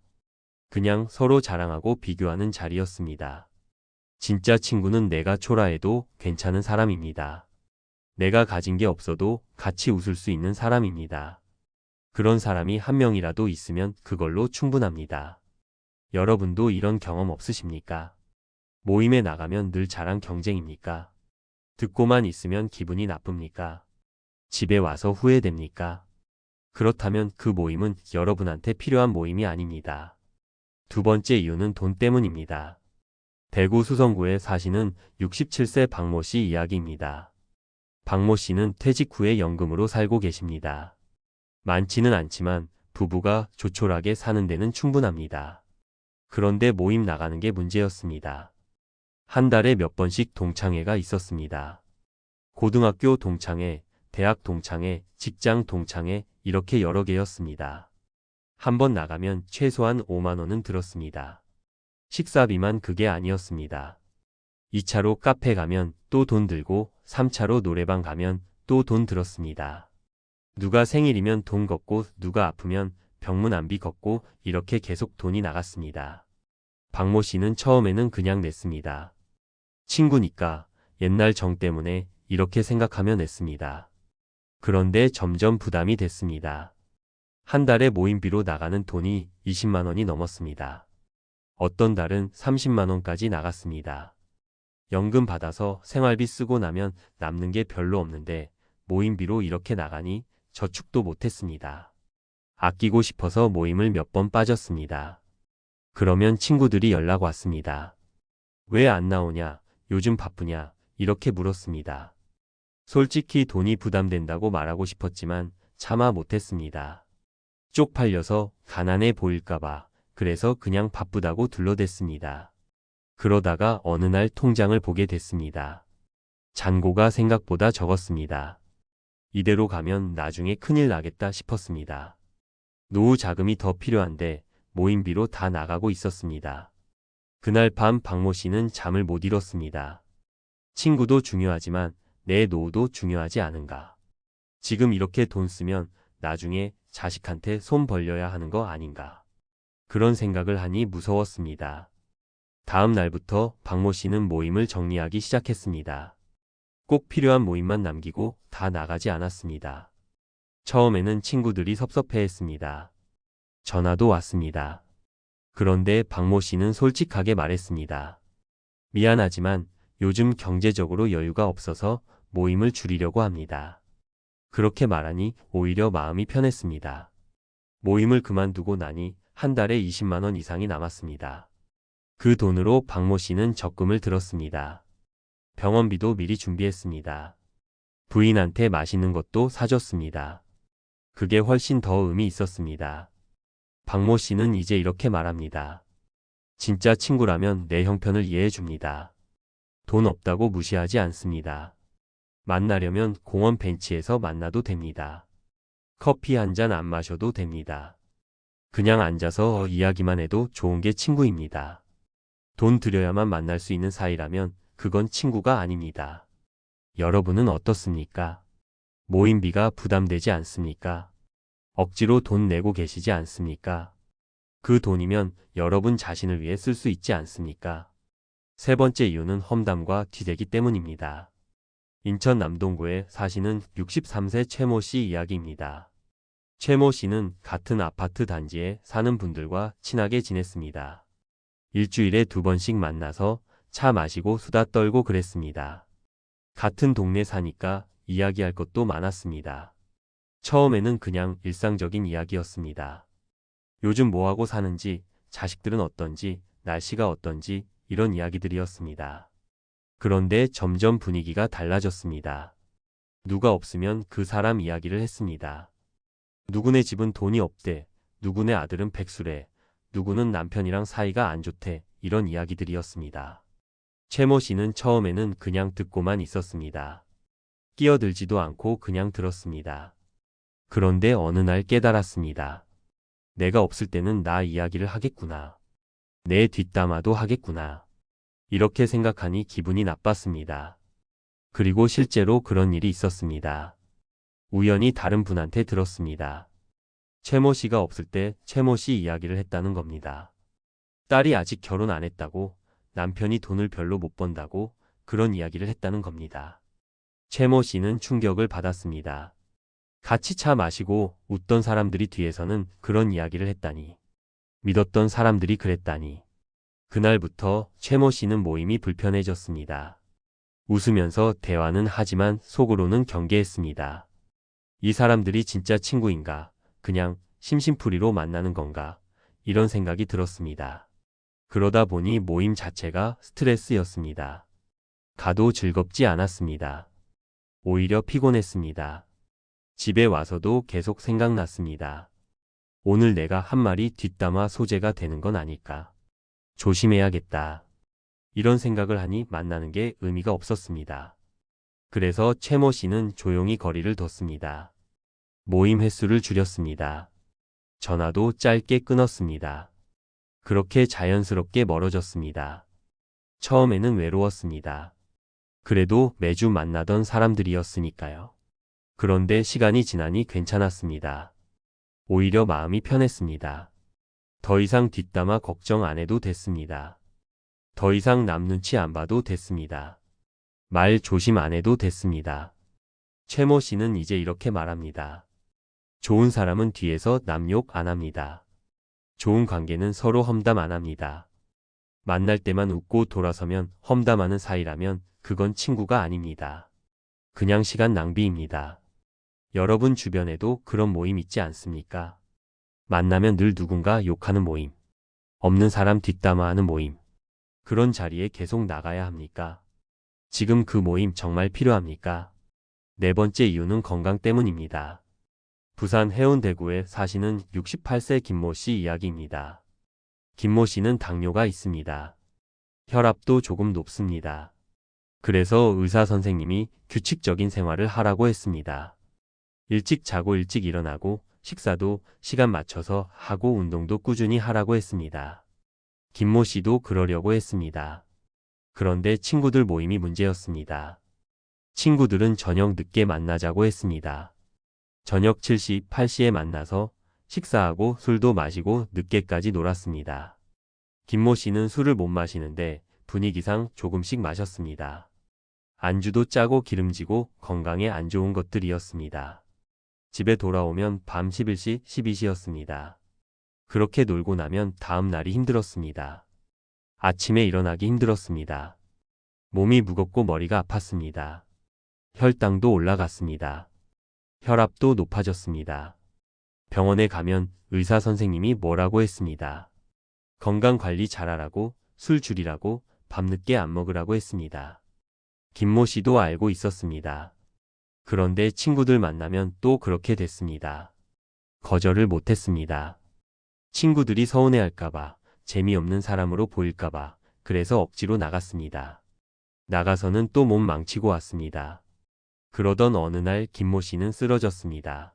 Speaker 3: 그냥 서로 자랑하고 비교하는 자리였습니다. 진짜 친구는 내가 초라해도 괜찮은 사람입니다. 내가 가진 게 없어도 같이 웃을 수 있는 사람입니다. 그런 사람이 한 명이라도 있으면 그걸로 충분합니다. 여러분도 이런 경험 없으십니까? 모임에 나가면 늘 자랑 경쟁입니까? 듣고만 있으면 기분이 나쁩니까? 집에 와서 후회됩니까? 그렇다면 그 모임은 여러분한테 필요한 모임이 아닙니다. 두 번째 이유는 돈 때문입니다. 대구 수성구에 사시는 67세 박모 씨 이야기입니다. 박모 씨는 퇴직 후에 연금으로 살고 계십니다. 많지는 않지만 부부가 조촐하게 사는 데는 충분합니다. 그런데 모임 나가는 게 문제였습니다. 한 달에 몇 번씩 동창회가 있었습니다. 고등학교 동창회, 대학 동창회, 직장 동창회 이렇게 여러 개였습니다. 한 번 나가면 최소한 5만 원은 들었습니다. 식사비만 그게 아니었습니다. 2차로 카페 가면 또 돈 들고 3차로 노래방 가면 또 돈 들었습니다. 누가 생일이면 돈 걷고 누가 아프면 병문안비 걷고 이렇게 계속 돈이 나갔습니다. 박모 씨는 처음에는 그냥 냈습니다. 친구니까 옛날 정 때문에 이렇게 생각하며 냈습니다. 그런데 점점 부담이 됐습니다. 한 달에 모임비로 나가는 돈이 20만 원이 넘었습니다. 어떤 달은 30만 원까지 나갔습니다. 연금 받아서 생활비 쓰고 나면 남는 게 별로 없는데 모임비로 이렇게 나가니 저축도 못했습니다. 아끼고 싶어서 모임을 몇 번 빠졌습니다. 그러면 친구들이 연락 왔습니다. 왜 안 나오냐? 요즘 바쁘냐? 이렇게 물었습니다. 솔직히 돈이 부담된다고 말하고 싶었지만 차마 못했습니다. 쪽팔려서 가난해 보일까봐 그래서 그냥 바쁘다고 둘러댔습니다. 그러다가 어느 날 통장을 보게 됐습니다. 잔고가 생각보다 적었습니다. 이대로 가면 나중에 큰일 나겠다 싶었습니다. 노후 자금이 더 필요한데 모임비로 다 나가고 있었습니다. 그날 밤 박모 씨는 잠을 못 이뤘습니다. 친구도 중요하지만 내 노후도 중요하지 않은가. 지금 이렇게 돈 쓰면 나중에 자식한테 손 벌려야 하는 거 아닌가. 그런 생각을 하니 무서웠습니다. 다음 날부터 박모 씨는 모임을 정리하기 시작했습니다. 꼭 필요한 모임만 남기고 다 나가지 않았습니다. 처음에는 친구들이 섭섭해했습니다. 전화도 왔습니다. 그런데 박모 씨는 솔직하게 말했습니다. 미안하지만 요즘 경제적으로 여유가 없어서 모임을 줄이려고 합니다. 그렇게 말하니 오히려 마음이 편했습니다. 모임을 그만두고 나니 한 달에 20만 원 이상이 남았습니다. 그 돈으로 박모 씨는 적금을 들었습니다. 병원비도 미리 준비했습니다. 부인한테 맛있는 것도 사줬습니다. 그게 훨씬 더 의미 있었습니다. 박모 씨는 이제 이렇게 말합니다. 진짜 친구라면 내 형편을 이해해 줍니다. 돈 없다고 무시하지 않습니다. 만나려면 공원 벤치에서 만나도 됩니다. 커피 한 잔 안 마셔도 됩니다. 그냥 앉아서 이야기만 해도 좋은 게 친구입니다. 돈 들여야만 만날 수 있는 사이라면 그건 친구가 아닙니다. 여러분은 어떻습니까? 모임비가 부담되지 않습니까? 억지로 돈 내고 계시지 않습니까? 그 돈이면 여러분 자신을 위해 쓸 수 있지 않습니까? 세 번째 이유는 험담과 뒤대기 때문입니다. 인천 남동구에 사시는 63세 최모 씨 이야기입니다. 최모 씨는 같은 아파트 단지에 사는 분들과 친하게 지냈습니다. 일주일에 2번씩 만나서 차 마시고 수다 떨고 그랬습니다. 같은 동네 사니까 이야기할 것도 많았습니다. 처음에는 그냥 일상적인 이야기였습니다. 요즘 뭐하고 사는지, 자식들은 어떤지, 날씨가 어떤지 이런 이야기들이었습니다. 그런데 점점 분위기가 달라졌습니다. 누가 없으면 그 사람 이야기를 했습니다. 누구네 집은 돈이 없대, 누구네 아들은 백수래, 누구는 남편이랑 사이가 안 좋대 이런 이야기들이었습니다. 최모 씨는 처음에는 그냥 듣고만 있었습니다. 끼어들지도 않고 그냥 들었습니다. 그런데 어느 날 깨달았습니다. 내가 없을 때는 나 이야기를 하겠구나. 내 뒷담화도 하겠구나. 이렇게 생각하니 기분이 나빴습니다. 그리고 실제로 그런 일이 있었습니다. 우연히 다른 분한테 들었습니다. 최모 씨가 없을 때 최모 씨 이야기를 했다는 겁니다. 딸이 아직 결혼 안 했다고, 남편이 돈을 별로 못 번다고 그런 이야기를 했다는 겁니다. 최모 씨는 충격을 받았습니다. 같이 차 마시고 웃던 사람들이 뒤에서는 그런 이야기를 했다니. 믿었던 사람들이 그랬다니. 그날부터 최모 씨는 모임이 불편해졌습니다. 웃으면서 대화는 하지만 속으로는 경계했습니다. 이 사람들이 진짜 친구인가? 그냥 심심풀이로 만나는 건가? 이런 생각이 들었습니다. 그러다 보니 모임 자체가 스트레스였습니다. 가도 즐겁지 않았습니다. 오히려 피곤했습니다. 집에 와서도 계속 생각났습니다. 오늘 내가 한 말이 뒷담화 소재가 되는 건 아닐까? 조심해야겠다. 이런 생각을 하니 만나는 게 의미가 없었습니다. 그래서 최모 씨는 조용히 거리를 뒀습니다. 모임 횟수를 줄였습니다. 전화도 짧게 끊었습니다. 그렇게 자연스럽게 멀어졌습니다. 처음에는 외로웠습니다. 그래도 매주 만나던 사람들이었으니까요. 그런데 시간이 지나니 괜찮았습니다. 오히려 마음이 편했습니다. 더 이상 뒷담화 걱정 안 해도 됐습니다. 더 이상 남 눈치 안 봐도 됐습니다. 말 조심 안 해도 됐습니다. 최모 씨는 이제 이렇게 말합니다. 좋은 사람은 뒤에서 남 욕 안 합니다. 좋은 관계는 서로 험담 안 합니다. 만날 때만 웃고 돌아서면 험담하는 사이라면 그건 친구가 아닙니다. 그냥 시간 낭비입니다. 여러분 주변에도 그런 모임 있지 않습니까? 만나면 늘 누군가 욕하는 모임, 없는 사람 뒷담화하는 모임. 그런 자리에 계속 나가야 합니까? 지금 그 모임 정말 필요합니까? 네 번째 이유는 건강 때문입니다. 부산 해운대구에 사시는 68세 김모 씨 이야기입니다. 김모 씨는 당뇨가 있습니다. 혈압도 조금 높습니다. 그래서 의사 선생님이 규칙적인 생활을 하라고 했습니다. 일찍 자고 일찍 일어나고 식사도 시간 맞춰서 하고 운동도 꾸준히 하라고 했습니다. 김모 씨도 그러려고 했습니다. 그런데 친구들 모임이 문제였습니다. 친구들은 저녁 늦게 만나자고 했습니다. 저녁 7시, 8시에 만나서 식사하고 술도 마시고 늦게까지 놀았습니다. 김모 씨는 술을 못 마시는데 분위기상 조금씩 마셨습니다. 안주도 짜고 기름지고 건강에 안 좋은 것들이었습니다. 집에 돌아오면 밤 11시, 12시였습니다. 그렇게 놀고 나면 다음 날이 힘들었습니다. 아침에 일어나기 힘들었습니다. 몸이 무겁고 머리가 아팠습니다. 혈당도 올라갔습니다. 혈압도 높아졌습니다. 병원에 가면 의사 선생님이 뭐라고 했습니다. 건강관리 잘하라고, 술 줄이라고, 밤늦게 안 먹으라고 했습니다. 김모 씨도 알고 있었습니다. 그런데 친구들 만나면 또 그렇게 됐습니다. 거절을 못했습니다. 친구들이 서운해할까봐, 재미없는 사람으로 보일까봐, 그래서 억지로 나갔습니다. 나가서는 또 몸 망치고 왔습니다. 그러던 어느 날 김모 씨는 쓰러졌습니다.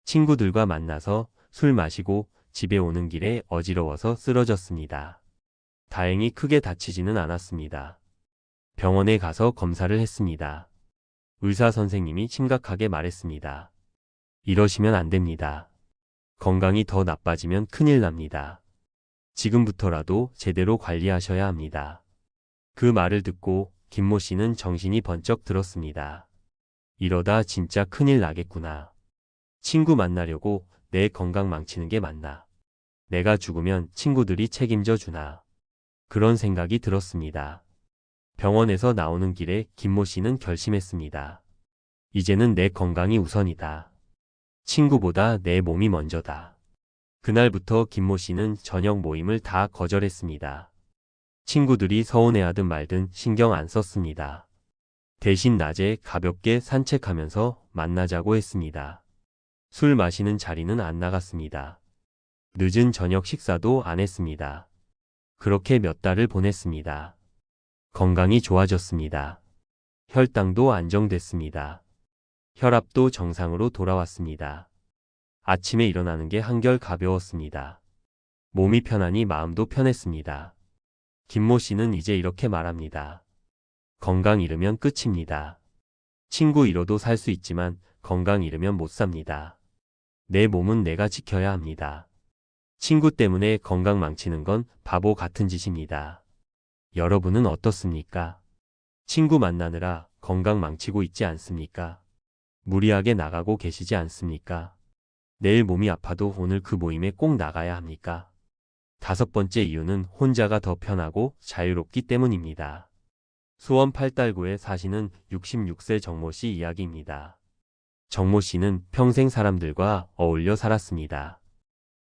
Speaker 3: 친구들과 만나서 술 마시고 집에 오는 길에 어지러워서 쓰러졌습니다. 다행히 크게 다치지는 않았습니다. 병원에 가서 검사를 했습니다. 의사 선생님이 심각하게 말했습니다. 이러시면 안 됩니다. 건강이 더 나빠지면 큰일 납니다. 지금부터라도 제대로 관리하셔야 합니다. 그 말을 듣고 김모 씨는 정신이 번쩍 들었습니다. 이러다 진짜 큰일 나겠구나. 친구 만나려고 내 건강 망치는 게 맞나? 내가 죽으면 친구들이 책임져 주나? 그런 생각이 들었습니다. 병원에서 나오는 길에 김모 씨는 결심했습니다. 이제는 내 건강이 우선이다. 친구보다 내 몸이 먼저다. 그날부터 김모 씨는 저녁 모임을 다 거절했습니다. 친구들이 서운해하든 말든 신경 안 썼습니다. 대신 낮에 가볍게 산책하면서 만나자고 했습니다. 술 마시는 자리는 안 나갔습니다. 늦은 저녁 식사도 안 했습니다. 그렇게 몇 달을 보냈습니다. 건강이 좋아졌습니다. 혈당도 안정됐습니다. 혈압도 정상으로 돌아왔습니다. 아침에 일어나는 게 한결 가벼웠습니다. 몸이 편하니 마음도 편했습니다. 김모 씨는 이제 이렇게 말합니다. 건강 잃으면 끝입니다. 친구 잃어도 살 수 있지만 건강 잃으면 못 삽니다. 내 몸은 내가 지켜야 합니다. 친구 때문에 건강 망치는 건 바보 같은 짓입니다. 여러분은 어떻습니까? 친구 만나느라 건강 망치고 있지 않습니까? 무리하게 나가고 계시지 않습니까? 내일 몸이 아파도 오늘 그 모임에 꼭 나가야 합니까? 5번째 이유는 혼자가 더 편하고 자유롭기 때문입니다. 수원 팔달구에 사시는 66세 정모 씨 이야기입니다. 정모 씨는 평생 사람들과 어울려 살았습니다.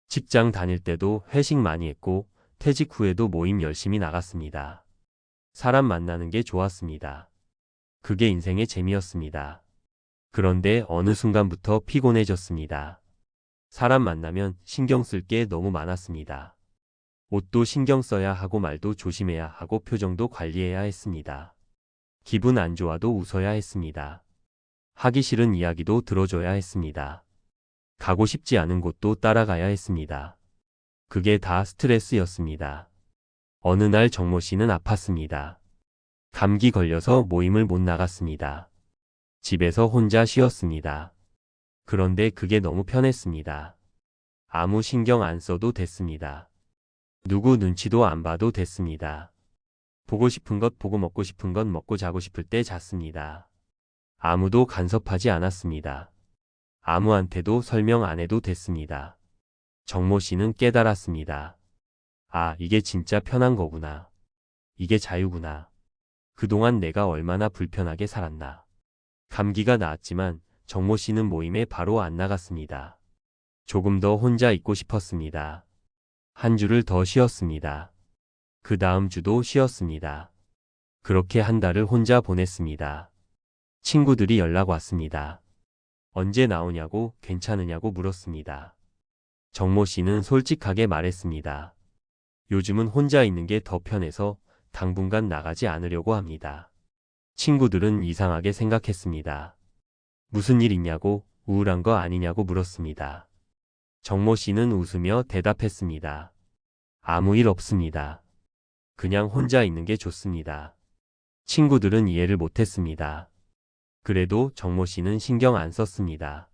Speaker 3: 직장 다닐 때도 회식 많이 했고 퇴직 후에도 모임 열심히 나갔습니다. 사람 만나는 게 좋았습니다. 그게 인생의 재미였습니다. 그런데 어느 순간부터 피곤해졌습니다. 사람 만나면 신경 쓸 게 너무 많았습니다. 옷도 신경 써야 하고 말도 조심해야 하고 표정도 관리해야 했습니다. 기분 안 좋아도 웃어야 했습니다. 하기 싫은 이야기도 들어줘야 했습니다. 가고 싶지 않은 곳도 따라가야 했습니다. 그게 다 스트레스였습니다. 어느 날 정모 씨는 아팠습니다. 감기 걸려서 모임을 못 나갔습니다. 집에서 혼자 쉬었습니다. 그런데 그게 너무 편했습니다. 아무 신경 안 써도 됐습니다. 누구 눈치도 안 봐도 됐습니다. 보고 싶은 것 보고 먹고 싶은 것 먹고 자고 싶을 때 잤습니다. 아무도 간섭하지 않았습니다. 아무한테도 설명 안 해도 됐습니다. 정모 씨는 깨달았습니다. 아, 이게 진짜 편한 거구나. 이게 자유구나. 그동안 내가 얼마나 불편하게 살았나. 감기가 나았지만 정모 씨는 모임에 바로 안 나갔습니다. 조금 더 혼자 있고 싶었습니다. 한 주를 더 쉬었습니다. 그 다음 주도 쉬었습니다. 그렇게 한 달을 혼자 보냈습니다. 친구들이 연락 왔습니다. 언제 나오냐고 괜찮으냐고 물었습니다. 정모 씨는 솔직하게 말했습니다. 요즘은 혼자 있는 게 더 편해서 당분간 나가지 않으려고 합니다. 친구들은 이상하게 생각했습니다. 무슨 일 있냐고 우울한 거 아니냐고 물었습니다. 정모 씨는 웃으며 대답했습니다. 아무 일 없습니다. 그냥 혼자 있는 게 좋습니다. 친구들은 이해를 못했습니다. 그래도 정모 씨는 신경 안 썼습니다.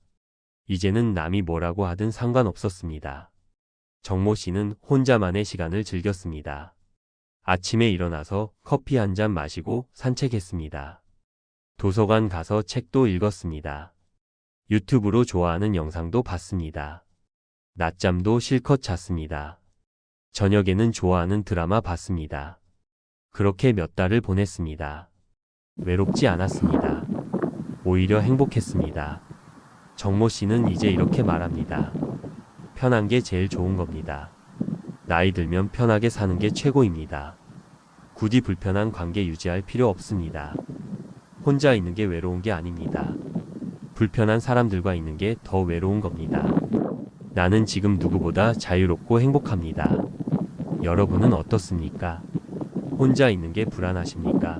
Speaker 3: 이제는 남이 뭐라고 하든 상관없었습니다. 정모 씨는 혼자만의 시간을 즐겼습니다. 아침에 일어나서 커피 한 잔 마시고 산책했습니다. 도서관 가서 책도 읽었습니다. 유튜브로 좋아하는 영상도 봤습니다. 낮잠도 실컷 잤습니다. 저녁에는 좋아하는 드라마 봤습니다. 그렇게 몇 달을 보냈습니다. 외롭지 않았습니다. 오히려 행복했습니다. 정모 씨는 이제 이렇게 말합니다. 편한 게 제일 좋은 겁니다. 나이 들면 편하게 사는 게 최고입니다. 굳이 불편한 관계 유지할 필요 없습니다. 혼자 있는 게 외로운 게 아닙니다. 불편한 사람들과 있는 게 더 외로운 겁니다. 나는 지금 누구보다 자유롭고 행복합니다. 여러분은 어떻습니까? 혼자 있는 게 불안하십니까?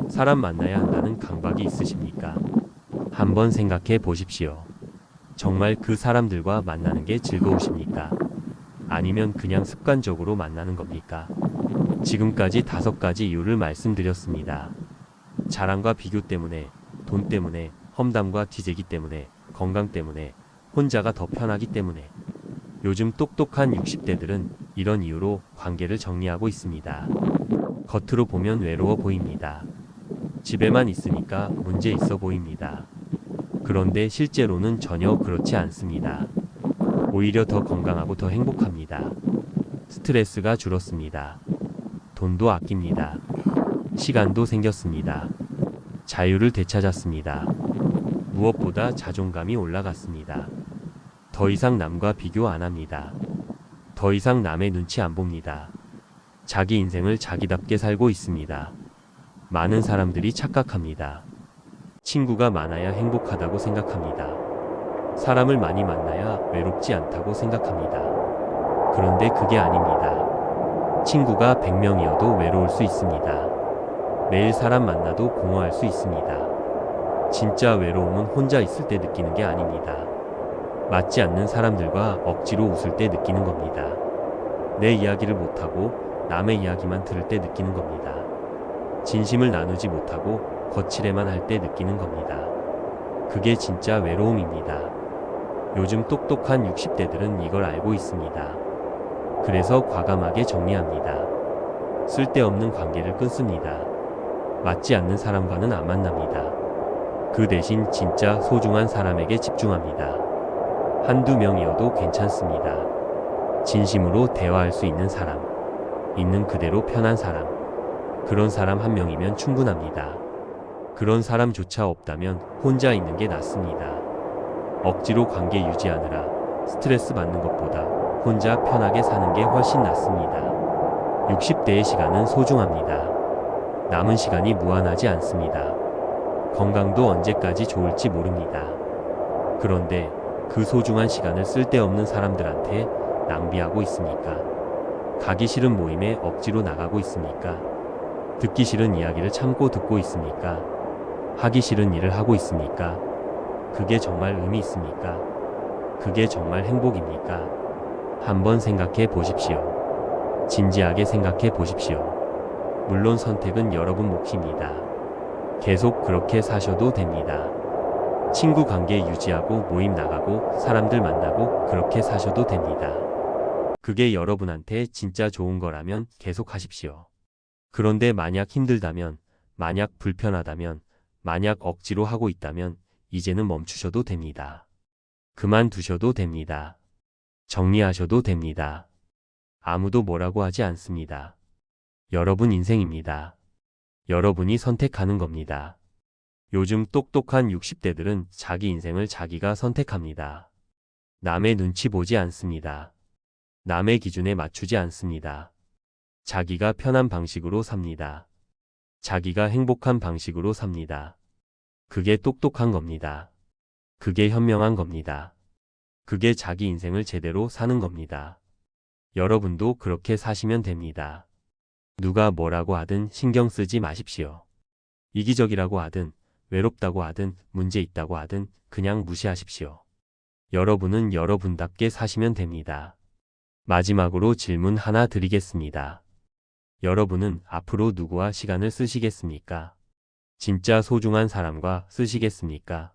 Speaker 3: 사람 만나야 한다는 강박이 있으십니까? 한번 생각해 보십시오. 정말 그 사람들과 만나는 게 즐거우십니까? 아니면 그냥 습관적으로 만나는 겁니까? 지금까지 5가지 이유를 말씀드렸습니다. 자랑과 비교 때문에, 돈 때문에, 험담과 뒤재기 때문에, 건강 때문에, 혼자가 더 편하기 때문에. 요즘 똑똑한 60대들은 이런 이유로 관계를 정리하고 있습니다. 겉으로 보면 외로워 보입니다. 집에만 있으니까 문제 있어 보입니다. 그런데 실제로는 전혀 그렇지 않습니다. 오히려 더 건강하고 더 행복합니다. 스트레스가 줄었습니다. 돈도 아낍니다. 시간도 생겼습니다. 자유를 되찾았습니다. 무엇보다 자존감이 올라갔습니다. 더 이상 남과 비교 안 합니다. 더 이상 남의 눈치 안 봅니다. 자기 인생을 자기답게 살고 있습니다. 많은 사람들이 착각합니다. 친구가 많아야 행복하다고 생각합니다. 사람을 많이 만나야 외롭지 않다고 생각합니다. 그런데 그게 아닙니다. 친구가 100명이어도 외로울 수 있습니다. 매일 사람 만나도 공허할 수 있습니다. 진짜 외로움은 혼자 있을 때 느끼는 게 아닙니다. 맞지 않는 사람들과 억지로 웃을 때 느끼는 겁니다. 내 이야기를 못하고 남의 이야기만 들을 때 느끼는 겁니다. 진심을 나누지 못하고 거칠에만 할 때 느끼는 겁니다. 그게 진짜 외로움입니다. 요즘 똑똑한 60대들은 이걸 알고 있습니다. 그래서 과감하게 정리합니다. 쓸데없는 관계를 끊습니다. 맞지 않는 사람과는 안 만납니다. 그 대신 진짜 소중한 사람에게 집중합니다. 한두 명이어도 괜찮습니다. 진심으로 대화할 수 있는 사람, 있는 그대로 편한 사람, 그런 사람 한 명이면 충분합니다. 그런 사람조차 없다면 혼자 있는 게 낫습니다. 억지로 관계 유지하느라 스트레스 받는 것보다 혼자 편하게 사는 게 훨씬 낫습니다. 60대의 시간은 소중합니다. 남은 시간이 무한하지 않습니다. 건강도 언제까지 좋을지 모릅니다. 그런데 그 소중한 시간을 쓸데없는 사람들한테 낭비하고 있습니까? 가기 싫은 모임에 억지로 나가고 있습니까? 듣기 싫은 이야기를 참고 듣고 있습니까? 하기 싫은 일을 하고 있습니까? 그게 정말 의미 있습니까? 그게 정말 행복입니까? 한번 생각해 보십시오. 진지하게 생각해 보십시오. 물론 선택은 여러분 몫입니다. 계속 그렇게 사셔도 됩니다. 친구 관계 유지하고 모임 나가고 사람들 만나고 그렇게 사셔도 됩니다. 그게 여러분한테 진짜 좋은 거라면 계속 하십시오. 그런데 만약 힘들다면, 만약 불편하다면, 만약 억지로 하고 있다면 이제는 멈추셔도 됩니다. 그만두셔도 됩니다. 정리하셔도 됩니다. 아무도 뭐라고 하지 않습니다. 여러분 인생입니다. 여러분이 선택하는 겁니다. 요즘 똑똑한 60대들은 자기 인생을 자기가 선택합니다. 남의 눈치 보지 않습니다. 남의 기준에 맞추지 않습니다. 자기가 편한 방식으로 삽니다. 자기가 행복한 방식으로 삽니다. 그게 똑똑한 겁니다. 그게 현명한 겁니다. 그게 자기 인생을 제대로 사는 겁니다. 여러분도 그렇게 사시면 됩니다. 누가 뭐라고 하든 신경 쓰지 마십시오. 이기적이라고 하든 외롭다고 하든 문제 있다고 하든 그냥 무시하십시오. 여러분은 여러분답게 사시면 됩니다. 마지막으로 질문 하나 드리겠습니다. 여러분은 앞으로 누구와 시간을 쓰시겠습니까? 진짜 소중한 사람과 쓰시겠습니까?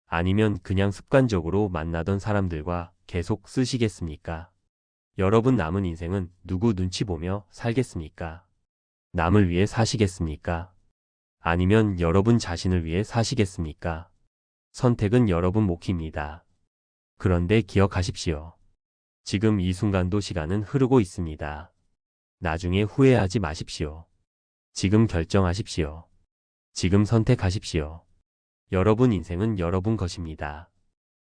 Speaker 3: 아니면 그냥 습관적으로 만나던 사람들과 계속 쓰시겠습니까? 여러분 남은 인생은 누구 눈치 보며 살겠습니까? 남을 위해 사시겠습니까? 아니면 여러분 자신을 위해 사시겠습니까? 선택은 여러분 몫입니다. 그런데 기억하십시오. 지금 이 순간도 시간은 흐르고 있습니다. 나중에 후회하지 마십시오. 지금 결정하십시오. 지금 선택하십시오. 여러분 인생은 여러분 것입니다.